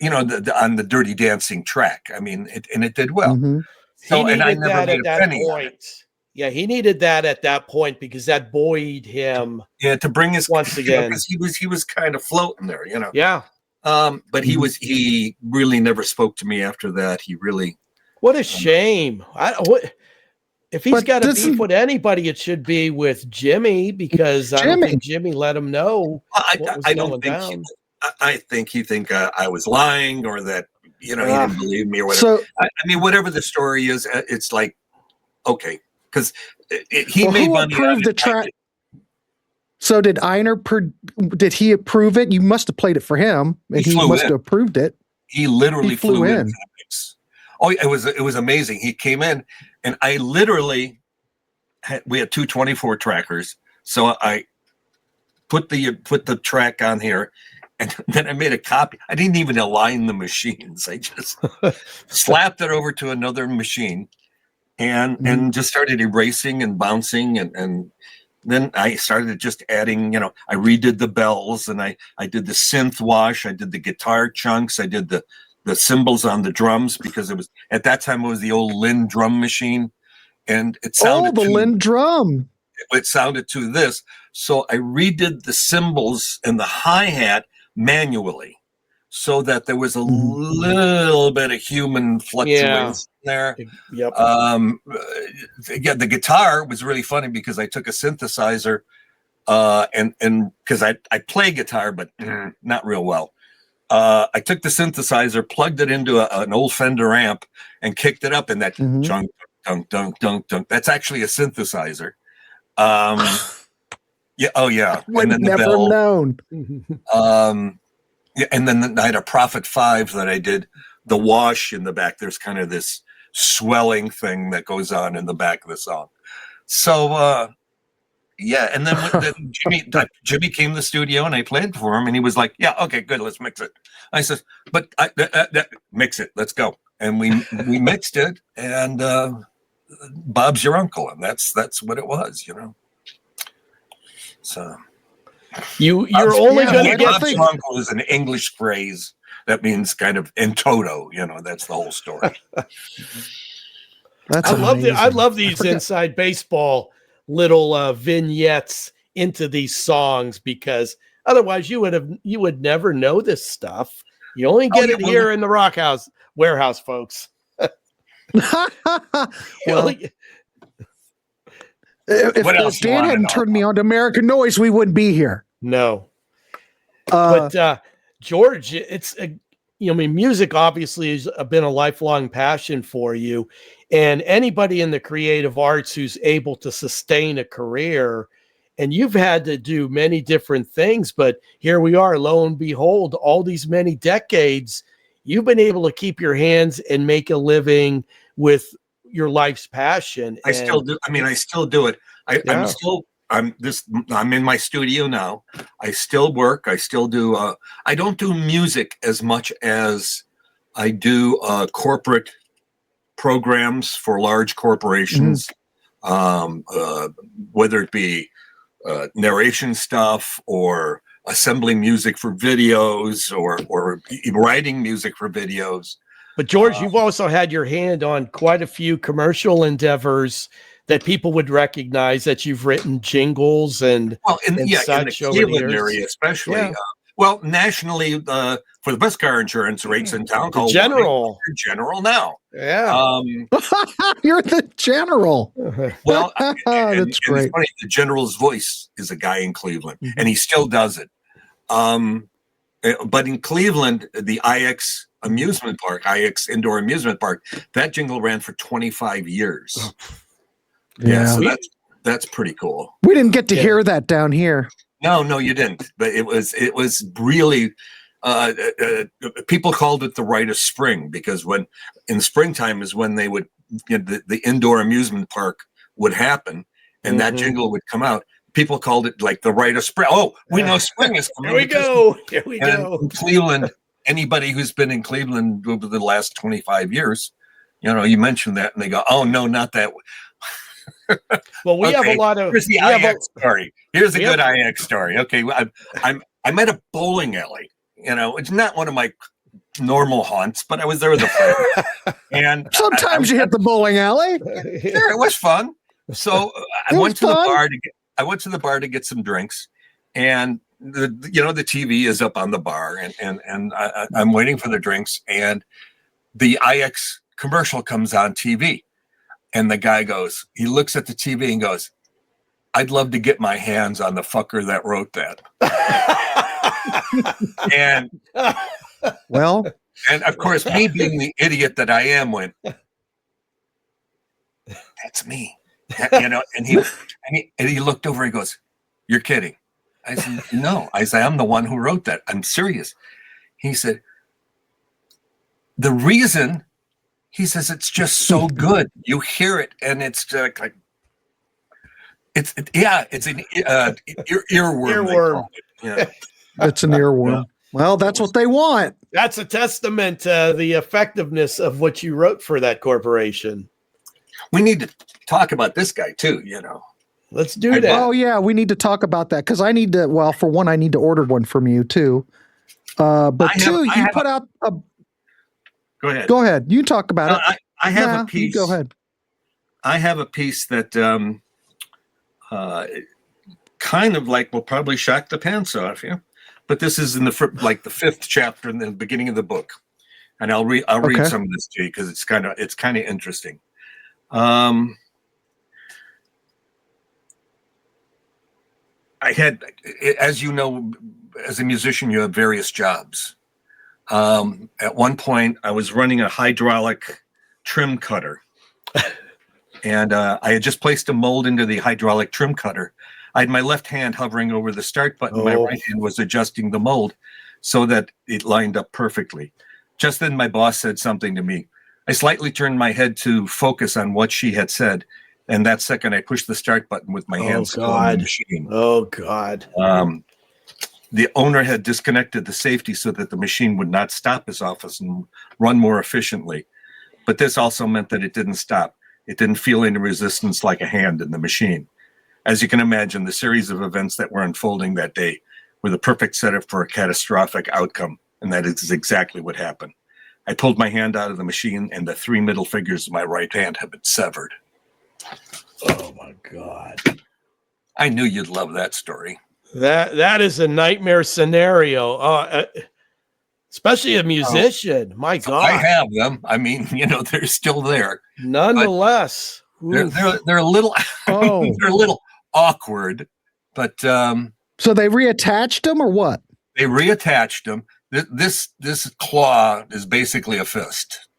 [SPEAKER 3] On the Dirty Dancing track. It did well.
[SPEAKER 1] Mm-hmm.
[SPEAKER 3] So, and I never made a penny on it.
[SPEAKER 4] Yeah, he needed that at that point because that buoyed him.
[SPEAKER 3] Yeah, to bring his
[SPEAKER 4] once again,
[SPEAKER 3] because he was kind of floating there,
[SPEAKER 4] Yeah.
[SPEAKER 3] But he really never spoke to me after that. He really.
[SPEAKER 4] What a shame. If he's got a beef with anybody, it should be with Jimmy because I don't think Jimmy let him know.
[SPEAKER 3] I don't think. I think he think I was lying, or that he didn't believe me, or whatever. So, whatever the story is, it's like okay, because he made money.
[SPEAKER 1] Who approved the track? So did Einer? Did he approve it? You must have played it for him, and he must have approved it.
[SPEAKER 3] He literally flew in. Oh, it was amazing. He came in, and I literally we had two 24 trackers, so I put the track on here. And then I made a copy. I didn't even align the machines. I just slapped it over to another machine and just started erasing and bouncing. And then I started just adding, I redid the bells, and I did the synth wash. I did the guitar chunks. I did the cymbals on the drums because at that time it was the old Lynn drum machine. And it sounded
[SPEAKER 1] Lynn drum.
[SPEAKER 3] It sounded to this. So I redid the cymbals and the hi-hat manually, so that there was a little bit of human fluctuation there.
[SPEAKER 4] Yep.
[SPEAKER 3] The guitar was really funny because I took a synthesizer, and because I play guitar, but not real well. I took the synthesizer, plugged it into an old Fender amp, and kicked it up, and that dunk, dunk, dunk, dunk, dunk. That's actually a synthesizer. Yeah. Oh, yeah.
[SPEAKER 1] Would
[SPEAKER 3] And then the
[SPEAKER 1] never
[SPEAKER 3] bell.
[SPEAKER 1] known.
[SPEAKER 3] Yeah, and then I had a Prophet 5 that I did the wash in the back. There's kind of this swelling thing that goes on in the back of the song. So, yeah. And then, then Jimmy came to the studio and I played for him and he was like, yeah, okay, good. Let's mix it. I said, but mix it. Let's go. And we mixed it and Bob's your uncle. And that's what it was, you know? So.
[SPEAKER 4] You're only going to get.
[SPEAKER 3] Bob's your uncle is an English phrase that means kind of in toto. You know, that's the whole story.
[SPEAKER 1] That's
[SPEAKER 4] I love these inside baseball little vignettes into these songs because otherwise you would never know this stuff. You only get it here in the Warehaus, folks.
[SPEAKER 1] Well, if Dan hadn't turned me on to American Noise, we wouldn't be here.
[SPEAKER 4] No. But George, music obviously has been a lifelong passion for you, and anybody in the creative arts who's able to sustain a career, and you've had to do many different things, but here we are, lo and behold, all these many decades, you've been able to keep your hands and make a living with your life's passion.
[SPEAKER 3] I still do. I mean, I still do it. I'm in my studio now. I still work. I still do. I don't do music as much as I do corporate programs for large corporations, whether it be narration stuff or assembling music for videos or writing music for videos.
[SPEAKER 4] But George, you've also had your hand on quite a few commercial endeavors that people would recognize that you've written jingles and
[SPEAKER 3] in the Cleveland area, especially.
[SPEAKER 4] Yeah.
[SPEAKER 3] Nationally, for the best car insurance rates in town, called
[SPEAKER 4] General
[SPEAKER 3] now.
[SPEAKER 4] Yeah,
[SPEAKER 1] you're the General.
[SPEAKER 3] Well,
[SPEAKER 1] that's great.
[SPEAKER 3] It's funny, the General's voice is a guy in Cleveland, and he still does it. But in Cleveland, the IX Amusement Park, IX Indoor Amusement Park, that jingle ran for 25 years. Yeah, so that's pretty cool.
[SPEAKER 1] We didn't get to hear that down here.
[SPEAKER 3] No, you didn't. But it was really people called it the rite of spring because when in springtime is when they would the indoor amusement park would happen and that jingle would come out. People called it like the rite of spring. Oh, we know spring is coming.
[SPEAKER 4] Here we go.
[SPEAKER 3] In Cleveland, anybody who's been in Cleveland over the last 25 years, you mentioned that and they go, oh no, not that.
[SPEAKER 4] Well, we have a lot of.
[SPEAKER 3] Here's the IX story. Here's a good IX story. Okay, I'm at a bowling alley. It's not one of my normal haunts, but I was there with a friend. And
[SPEAKER 1] sometimes you hit the bowling alley.
[SPEAKER 3] Sure, it was fun. So I went to the bar to get some drinks, and the TV is up on the bar, and I'm waiting for the drinks, and the IX commercial comes on TV. And the guy he looks at the TV and goes, I'd love to get my hands on the fucker that wrote that. And of course, me being the idiot that I am went, that's me. And he looked over, he goes, you're kidding. I said, no. I said, I'm the one who wrote that. I'm serious. He said, the reason. He says it's just so good. You hear it, and it's like it's an earworm. Yeah.
[SPEAKER 1] It's an earworm. Yeah. Well, that's what they want.
[SPEAKER 4] That's a testament to the effectiveness of what you wrote for that corporation.
[SPEAKER 3] We need to talk about this guy too.
[SPEAKER 4] Let's do that.
[SPEAKER 1] Oh yeah, we need to talk about that because I need to. Well, for one, I need to order one from you too. But you put out a. Go ahead. You talk about it.
[SPEAKER 3] I have a piece.
[SPEAKER 1] Go ahead.
[SPEAKER 3] I have a piece that kind of will probably shock the pants off you, but this is in the fifth chapter in the beginning of the book, and I'll read some of this to you because it's kind of interesting. I had, as you know, as a musician, you have various jobs. At one point, I was running a hydraulic trim cutter, and I had just placed a mold into the hydraulic trim cutter. I had my left hand hovering over the start button. My right hand was adjusting the mold so that it lined up perfectly. Just then my boss said something to me. I slightly turned my head to focus on what she had said. And that second I pushed the start button with my hand still on the machine.
[SPEAKER 4] Oh God.
[SPEAKER 3] The owner had disconnected the safety so that the machine would not stop as often and run more efficiently. But this also meant that it didn't stop. It didn't feel any resistance like a hand in the machine. As you can imagine, the series of events that were unfolding that day were the perfect setup for a catastrophic outcome, and that is exactly what happened. I pulled my hand out of the machine, and the 3 middle fingers of my right hand have been severed.
[SPEAKER 4] Oh my God.
[SPEAKER 3] I knew you'd love that story.
[SPEAKER 4] That is a nightmare scenario. Especially a musician. My God.
[SPEAKER 3] I have them. I mean, they're still there.
[SPEAKER 4] Nonetheless.
[SPEAKER 3] They're a little they're a little awkward, but
[SPEAKER 1] so they reattached them or what?
[SPEAKER 3] They reattached them. This claw is basically a fist.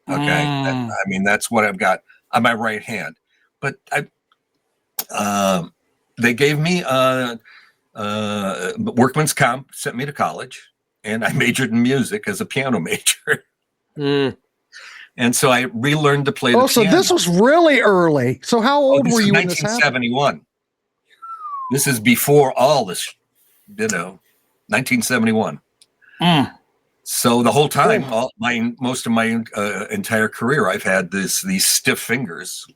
[SPEAKER 3] Okay. That's what I've got on my right hand. But they gave me workman's comp, sent me to college, and I majored in music as a piano major. And so I relearned to play the piano.
[SPEAKER 1] So this was really early. So how old were you when this happened?
[SPEAKER 3] 1971. This is before all this, 1971. So the whole time, most of my entire career, I've had these stiff fingers.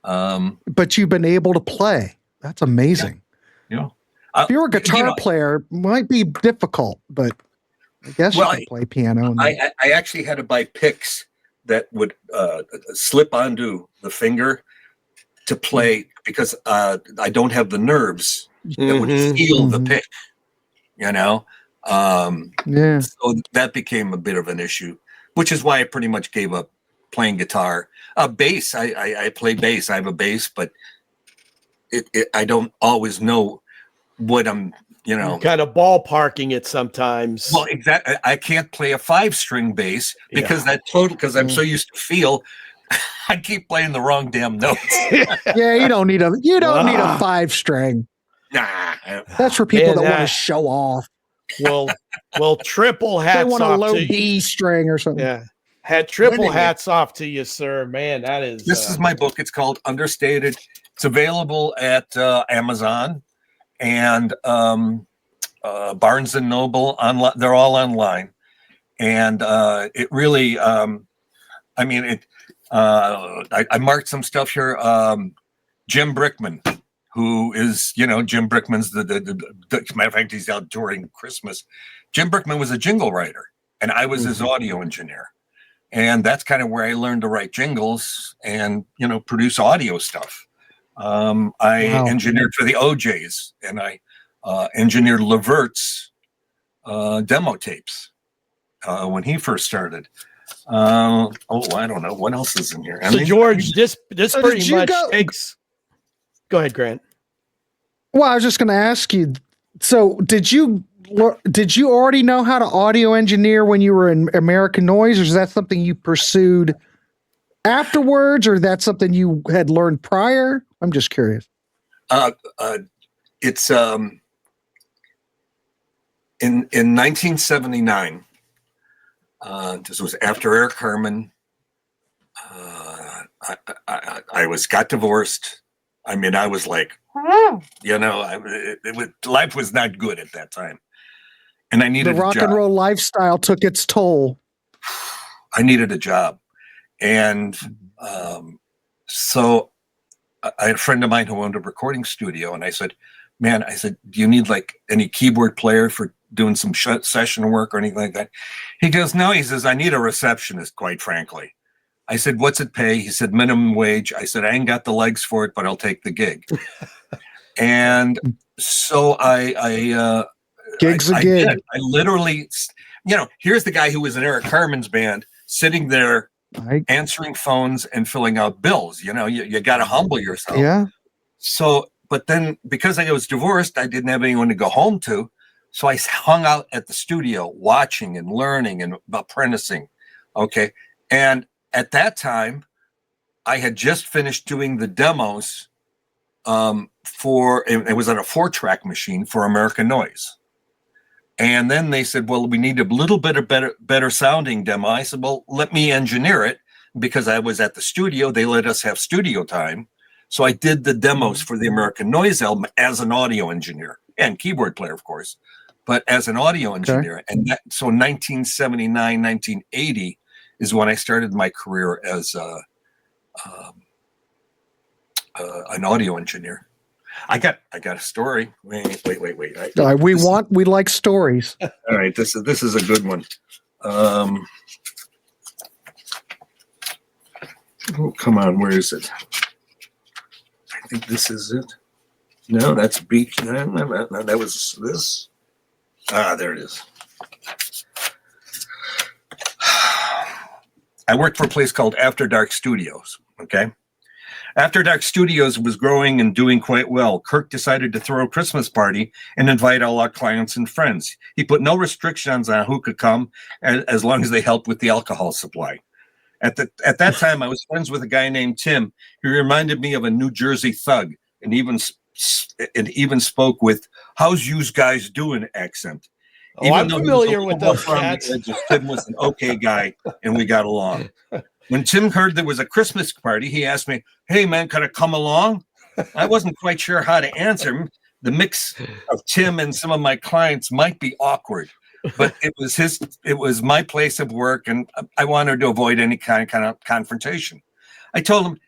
[SPEAKER 1] But you've been able to play. That's amazing.
[SPEAKER 3] Yeah.
[SPEAKER 1] If you're a guitar player, it might be difficult, but I guess you can play piano.
[SPEAKER 3] I actually had to buy picks that would slip onto the finger to play because I don't have the nerves that would feel the pick, So that became a bit of an issue, which is why I pretty much gave up playing guitar. Bass, I play bass. I have a bass, but I don't always know what I'm,
[SPEAKER 4] kind of ballparking it sometimes.
[SPEAKER 3] Well, exactly. I can't play a 5-string bass because I'm so used to feel. I keep playing the wrong damn notes.
[SPEAKER 1] Yeah, you don't need a 5-string.
[SPEAKER 3] Nah,
[SPEAKER 1] that's for people that want to show off.
[SPEAKER 4] Well, triple hats.
[SPEAKER 1] They want a
[SPEAKER 4] off
[SPEAKER 1] low
[SPEAKER 4] to
[SPEAKER 1] B string or something.
[SPEAKER 4] Yeah, had triple hats off to you, sir. Man, that is.
[SPEAKER 3] This is my book. It's called Understated. It's available at Amazon and Barnes and Noble. They're all online, and it really. I marked some stuff here. Jim Brickman, who is, Jim Brickman's the matter of fact, he's out during Christmas. Jim Brickman was a jingle writer, and I was his audio engineer. And that's kind of where I learned to write jingles and, produce audio stuff. I engineered for the OJs, and I engineered Levert's demo tapes when he first started. I don't know what else is in here.
[SPEAKER 4] So George, this pretty much takes. Go ahead, Grant.
[SPEAKER 1] Well, I was just going to ask you. So, did you already know how to audio engineer when you were in American Noise, or is that something you pursued afterwards, or that's something you had learned prior? I'm just curious.
[SPEAKER 3] It's in 1979. This was after Eric Carmen. I got divorced. I was like, life was not good at that time, and I needed
[SPEAKER 1] the rock and roll lifestyle took its toll.
[SPEAKER 3] I needed a job, and so I had a friend of mine who owned a recording studio, and I said, do you need like any keyboard player for doing some session work or anything like that? He goes, no. He says, I need a receptionist, quite frankly. I said, what's it pay? He said, minimum wage. I said, I ain't got the legs for it, but I'll take the gig. And so
[SPEAKER 1] gig's a gig.
[SPEAKER 3] I literally, here's the guy who was in Eric Carmen's band sitting there answering phones and filling out bills. You got to humble yourself.
[SPEAKER 1] Yeah.
[SPEAKER 3] So, but then because I was divorced, I didn't have anyone to go home to. So I hung out at the studio watching and learning and apprenticing. Okay. And at that time, I had just finished doing the demos it was on a 4-track machine for American Noise. And then they said, well, we need a little bit of better sounding demo. I said, well, let me engineer it. Because I was at the studio, they let us have studio time. So I did the demos for the American Noise album as an audio engineer and keyboard player, of course, but as an audio engineer. And so 1979, 1980 is when I started my career as an audio engineer. I got a story. Wait.
[SPEAKER 1] We like stories.
[SPEAKER 3] All right, this is a good one. Oh, come on, where is it? I think this is it. No, that's beach. No, that was this. There it is. I worked for a place called After Dark Studios. Okay. After Dark Studios was growing and doing quite well. Kirk decided to throw a Christmas party and invite all our clients and friends. He put no restrictions on who could come as long as they helped with the alcohol supply. At that time, I was friends with a guy named Tim. He reminded me of a New Jersey thug, and even spoke with "How's yous guys doing?" accent.
[SPEAKER 4] Oh, I'm familiar with those cats.
[SPEAKER 3] Tim was an okay guy, and we got along. When Tim heard there was a Christmas party, he asked me, "Hey man, could I come along?" I wasn't quite sure how to answer him. The mix of Tim and some of my clients might be awkward. But it was my place of work, and I wanted to avoid any kind of confrontation. I told him,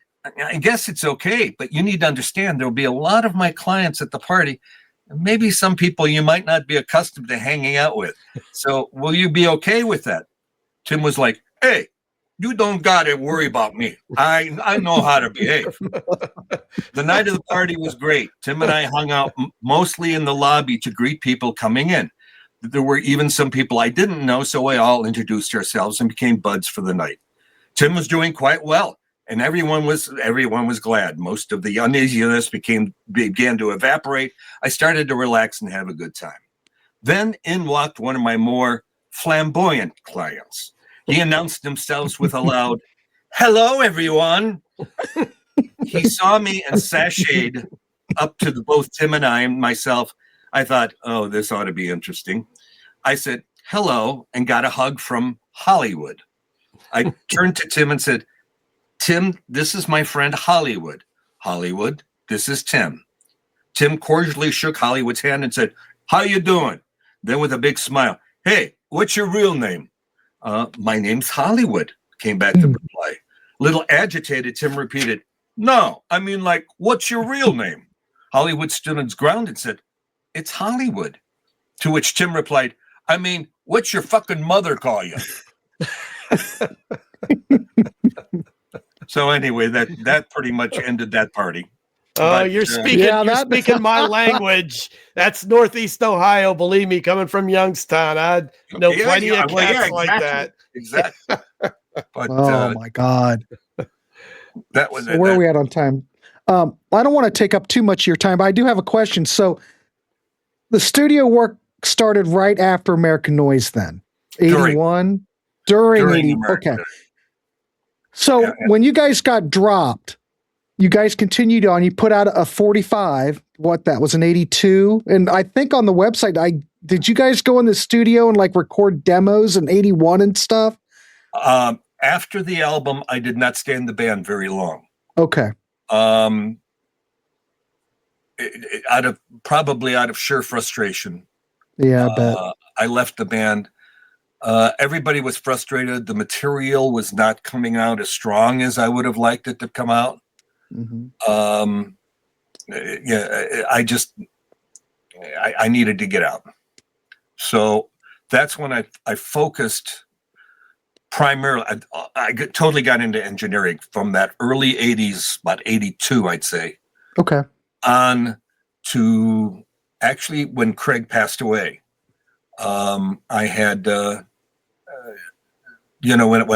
[SPEAKER 3] I guess it's okay, but you need to understand there'll be a lot of my clients at the party, and maybe some people you might not be accustomed to hanging out with. So will you be okay with that? Tim was like, hey, you don't got to worry about me. I know how to behave. The night of the party was great. Tim and I hung out mostly in the lobby to greet people coming in. There were even some people I didn't know, so we all introduced ourselves and became buds for the night. Tim was doing quite well, and everyone was glad. Most of the uneasiness began to evaporate. I started to relax and have a good time. Then in walked one of my more flamboyant clients. He announced himself with a loud, "Hello, everyone." He saw me and sashayed up to both Tim and I and myself. I thought, oh, this ought to be interesting. I said, hello, and got a hug from Hollywood. I turned to Tim and said, Tim, this is my friend Hollywood. Hollywood, this is Tim. Tim cordially shook Hollywood's hand and said, how you doing? Then with a big smile, hey, what's your real name? My name's Hollywood, came back the reply. Little agitated, Tim repeated, no, I mean, like, what's your real name? Hollywood stood on his ground and said, it's Hollywood. To which Tim replied, I mean, what's your fucking mother call you? So anyway, that pretty much ended that party.
[SPEAKER 4] Oh, you're speaking my language. That's Northeast Ohio. Believe me, coming from Youngstown, I know plenty of cats like that.
[SPEAKER 3] Exactly. But,
[SPEAKER 1] oh my God.
[SPEAKER 3] That was
[SPEAKER 1] so where are we at on time? I don't want to take up too much of your time, but I do have a question. The studio work started right after American Noise then? 81? During 80. Okay. So when you guys got dropped, you guys continued on, you put out a 45, that was an 82. And I think on the website, did you guys go in the studio and like record demos in 81 and stuff?
[SPEAKER 3] After the album, I did not stay in the band very long.
[SPEAKER 1] Okay.
[SPEAKER 3] Probably out of sheer frustration.
[SPEAKER 1] Yeah, I bet.
[SPEAKER 3] I left the band. Everybody was frustrated. The material was not coming out as strong as I would have liked it to come out. Mm-hmm. I needed to get out. So that's when I focused primarily. I totally got into engineering from that early 80s, about 82, I'd say.
[SPEAKER 1] Okay.
[SPEAKER 3] On to actually when Craig passed away. I had, when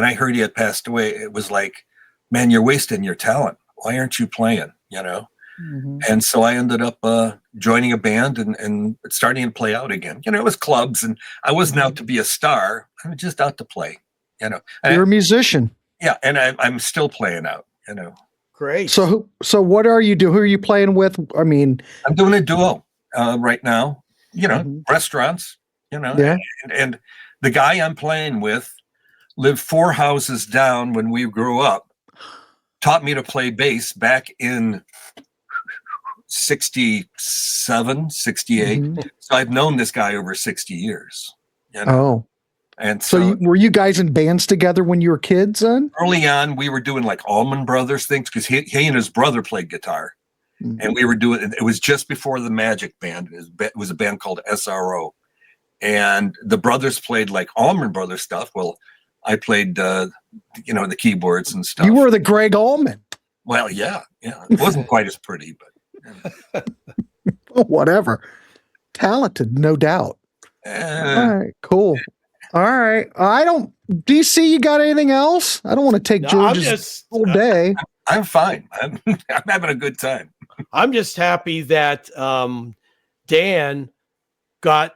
[SPEAKER 3] I heard he had passed away, it was like, man, you're wasting your talent. Why aren't you playing? Mm-hmm. And so I ended up joining a band and starting to play out again. It was clubs, and I wasn't out to be a star. I was just out to play.
[SPEAKER 1] You're a musician.
[SPEAKER 3] Yeah, and I'm still playing out.
[SPEAKER 4] great.
[SPEAKER 1] So what are you doing? Who are you playing with? I mean,
[SPEAKER 3] I'm doing a duo right now.
[SPEAKER 1] Mhm.
[SPEAKER 3] Restaurants.
[SPEAKER 1] Yeah.
[SPEAKER 3] And the guy I'm playing with lived 4 houses down when we grew up. Taught me to play bass back in 67, 68.
[SPEAKER 1] Mhm.
[SPEAKER 3] So I've known this guy over 60 years.
[SPEAKER 1] Oh,
[SPEAKER 3] And
[SPEAKER 1] so
[SPEAKER 3] so
[SPEAKER 1] were you guys in bands together when you were kids then?
[SPEAKER 3] early on, we were doing like Allman Brothers things because he and his brother played guitar.
[SPEAKER 1] Mhm.
[SPEAKER 3] And we were doing it was just before the Magic Band. It was a band called SRO. And the brothers played like Allman Brothers stuff. Well, I played, the keyboards and stuff.
[SPEAKER 1] You were the Greg Allman.
[SPEAKER 3] Well, yeah. It wasn't quite as pretty, but
[SPEAKER 1] Whatever. Talented, no doubt. All right, cool. All right. DC, you got anything else? I don't want to take George's whole day.
[SPEAKER 3] I'm fine. I'm having a good time.
[SPEAKER 4] I'm just happy that Dan got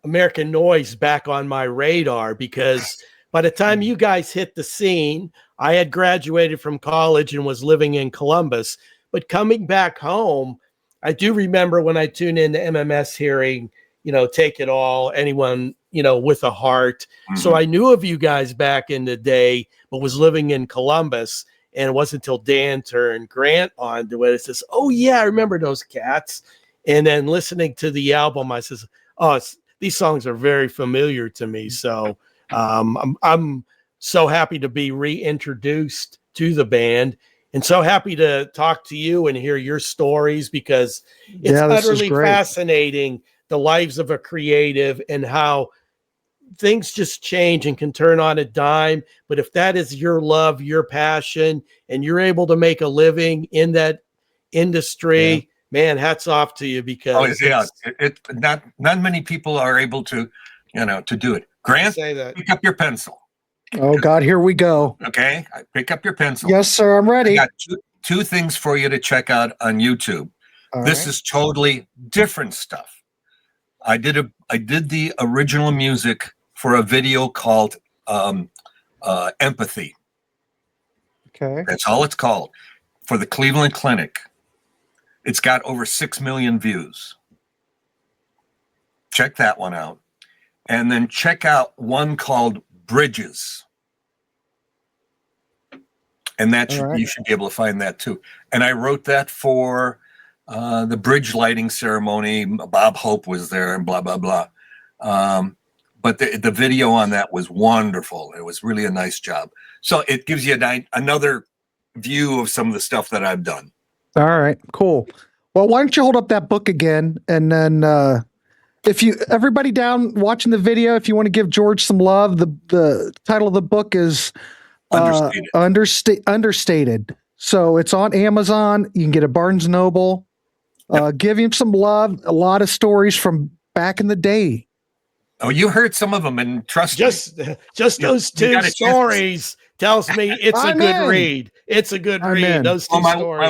[SPEAKER 4] American Noise back on my radar, because by the time you guys hit the scene, I had graduated from college and was living in Columbus. But coming back home, I do remember when I tuned in to MMS hearing, Take It All, anyone, with a heart.
[SPEAKER 3] Mm-hmm.
[SPEAKER 4] So I knew of you guys back in the day, but was living in Columbus. And it wasn't until Dan turned Grant on to it. It says, oh, yeah, I remember those cats. And then listening to the album, I says, oh, these songs are very familiar to me. So I'm so happy to be reintroduced to the band, and so happy to talk to you and hear your stories, because it's utterly fascinating, the lives of a creative and how things just change and can turn on a dime. But if that is your love, your passion, and you're able to make a living in that industry, man, hats off to you, because
[SPEAKER 3] not many people are able to, to do it. Grant, pick up your pencil.
[SPEAKER 1] Oh God, here we go.
[SPEAKER 3] Okay, pick up your pencil.
[SPEAKER 1] Yes, sir, I'm ready.
[SPEAKER 3] I got two things for you to check out on YouTube. This is totally different stuff. I did the original music for a video called Empathy.
[SPEAKER 1] Okay,
[SPEAKER 3] that's all it's called, for the Cleveland Clinic. It's got over 6 million views. Check that one out. And then check out one called Bridges. And you should be able to find that too. And I wrote that for the bridge lighting ceremony. Bob Hope was there and blah, blah, blah. But the video on that was wonderful. It was really a nice job. So it gives you another view of some of the stuff that I've done.
[SPEAKER 1] All right, cool. Well, why don't you hold up that book again, and then everybody down watching the video, if you want to give George some love, the title of the book is Understated. So it's on Amazon. You can get it at Barnes & Noble. Give him some love. A lot of stories from back in the day.
[SPEAKER 3] Oh, you heard some of them, and trust me.
[SPEAKER 4] Just those two stories tells me it's a good read. It's a good read. Those two stories.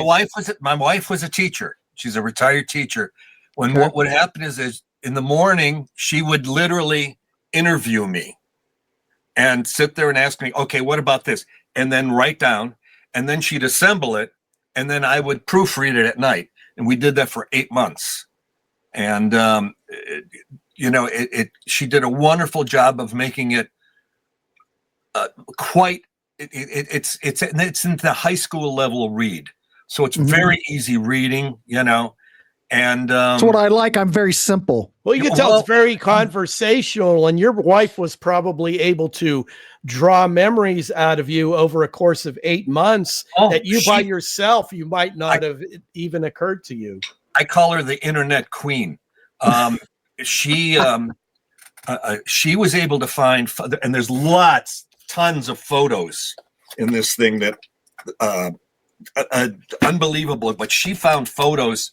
[SPEAKER 3] My wife was a teacher. She's a retired teacher. What would happen is in the morning, she would literally interview me and sit there and ask me, okay, what about this? And then write down, and then she'd assemble it, and then I would proofread it at night. And we did that for 8 months. And, she did a wonderful job of making it it's in the high school level read. So it's very easy reading, and
[SPEAKER 1] that's what I like. I'm very simple.
[SPEAKER 4] Well, you can tell it's very conversational, and your wife was probably able to draw memories out of you over a course of 8 months that by yourself, you might not have even occurred to you.
[SPEAKER 3] I call her the internet queen. She was able to find, and there's tons of photos in this thing that unbelievable, but she found photos.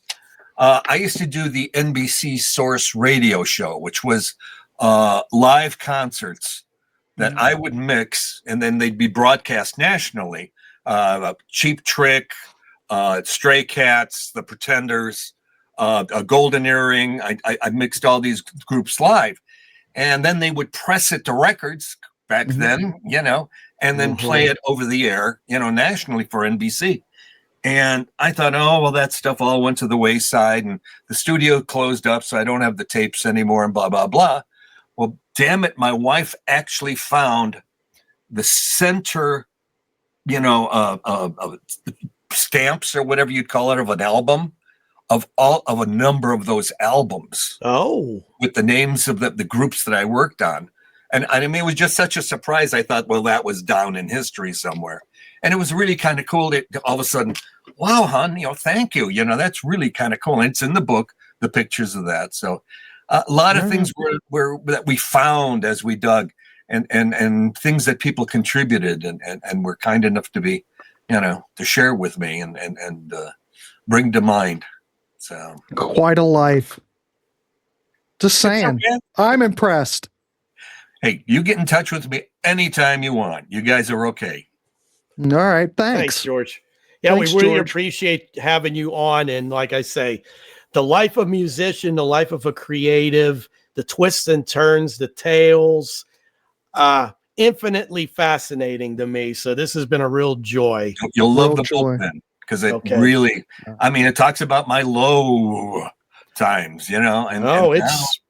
[SPEAKER 3] I used to do the NBC Source radio show, which was live concerts that I would mix, and then they'd be broadcast nationally. Cheap Trick, Stray Cats, The Pretenders, a Golden Earring. I mixed all these groups live, and then they would press it to records back then, and then play it over the air, nationally for NBC. And I thought, oh, well, that stuff all went to the wayside and the studio closed up, so I don't have the tapes anymore and blah, blah, blah. Well, damn it, my wife actually found the center, stamps or whatever you'd call it of an album of a number of those albums.
[SPEAKER 4] Oh,
[SPEAKER 3] with the names of the groups that I worked on. And I mean, it was just such a surprise. I thought, well, that was down in history somewhere. And it was really kind of cool to all of a sudden, wow, hon, thank you. That's really kind of cool. And it's in the book, the pictures of that. So a lot of things that we found as we dug and things that people contributed and were kind enough to be, to share with me and bring to mind. So
[SPEAKER 1] quite a life. Just saying, I'm impressed.
[SPEAKER 3] Hey, you get in touch with me anytime you want. You guys are okay.
[SPEAKER 1] All right.
[SPEAKER 4] Thanks, George. Yeah,
[SPEAKER 1] Thanks,
[SPEAKER 4] we really
[SPEAKER 1] George.
[SPEAKER 4] appreciate having you on. And like I say, the life of a musician, the life of a creative, the twists and turns, the tales, infinitely fascinating to me. So this has been a real joy.
[SPEAKER 3] You'll love the book then, because it really, I mean, it talks about my low times, and
[SPEAKER 4] it's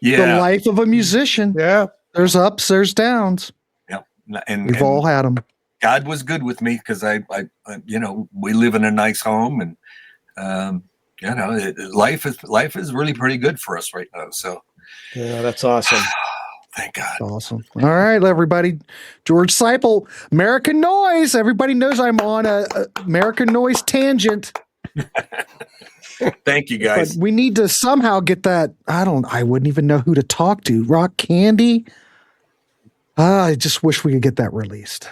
[SPEAKER 1] the life of a musician.
[SPEAKER 4] Yeah.
[SPEAKER 1] There's ups, there's downs.
[SPEAKER 3] Yeah. And
[SPEAKER 1] we've all had them.
[SPEAKER 3] God was good with me because I we live in a nice home and, life is really pretty good for us right now. So
[SPEAKER 4] yeah, that's awesome.
[SPEAKER 3] Thank God.
[SPEAKER 1] Awesome. All right, everybody. George Sipl, American Noise. Everybody knows I'm on a American Noise tangent.
[SPEAKER 3] Thank you, guys.
[SPEAKER 1] But we need to somehow get that. I wouldn't even know who to talk to. Rock Candy. I just wish we could get that released.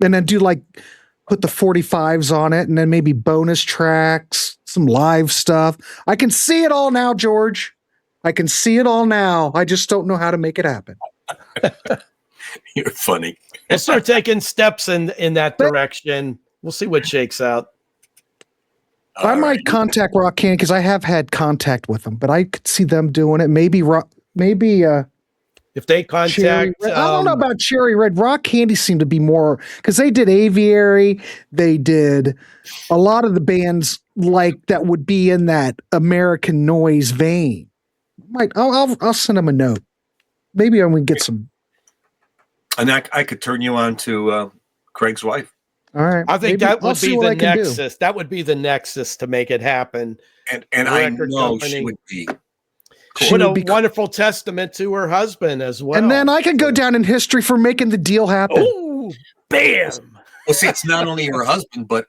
[SPEAKER 1] And then put the 45s on it and then maybe bonus tracks, some live stuff. I can see it all now, George. I can see it all now. I just don't know how to make it happen.
[SPEAKER 3] You're funny.
[SPEAKER 4] We'll start taking steps in that direction. We'll see what shakes out.
[SPEAKER 1] I might contact Rock Candy because I have had contact with them, but I could see them doing it. Maybe
[SPEAKER 4] if they contact,
[SPEAKER 1] I don't know about Cherry Red. Rock Candy seemed to be more because they did Aviary. They did a lot of the bands that would be in that American Noise vein. I'll send them a note. Maybe I would get some.
[SPEAKER 3] And I could turn you on to Craig's wife.
[SPEAKER 1] All right.
[SPEAKER 4] I think that would be the nexus. That would be the nexus to make it happen.
[SPEAKER 3] And I know she would be.
[SPEAKER 4] Cool. What a wonderful testament to her husband as well.
[SPEAKER 1] And then I can go down in history for making the deal happen.
[SPEAKER 4] Oh, bam.
[SPEAKER 3] Well, see, it's not only her husband, but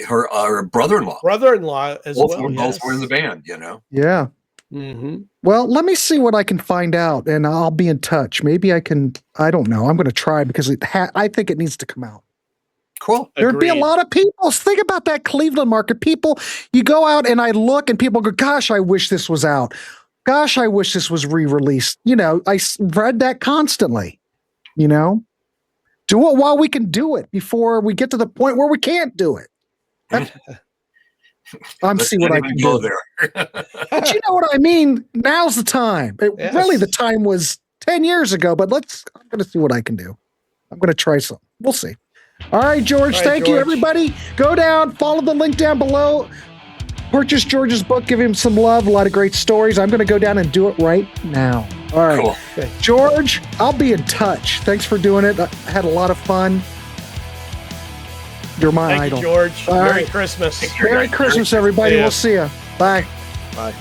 [SPEAKER 3] her brother-in-law.
[SPEAKER 4] Brother-in-law as well.
[SPEAKER 3] Both were in the band,
[SPEAKER 1] Yeah.
[SPEAKER 4] Mm-hmm.
[SPEAKER 1] Well, let me see what I can find out, and I'll be in touch. Maybe I can. I don't know. I'm going to try because I think it needs to come out.
[SPEAKER 3] Cool.
[SPEAKER 1] There'd be a lot of people. Think about that Cleveland market. People, you go out and I look, and people go, "Gosh, I wish this was out. Gosh, I wish this was re-released." I read that constantly. Do it while we can do it before we get to the point where we can't do it. See what I can do
[SPEAKER 3] there.
[SPEAKER 1] But you know what I mean? Now's the time. Really, the time was 10 years ago, but I'm going to see what I can do. I'm going to try something. We'll see. All right, George. Thank you, everybody. Go down, follow the link down below. Purchase George's book. Give him some love. A lot of great stories. I'm going to go down and do it right now. All right.
[SPEAKER 3] Cool.
[SPEAKER 1] Okay. George, I'll be in touch. Thanks for doing it. I had a lot of fun. You're my idol.
[SPEAKER 4] Thank you, George. Merry Christmas.
[SPEAKER 1] Merry Christmas, everybody.
[SPEAKER 4] Yeah.
[SPEAKER 1] We'll see you. Bye.
[SPEAKER 4] Bye.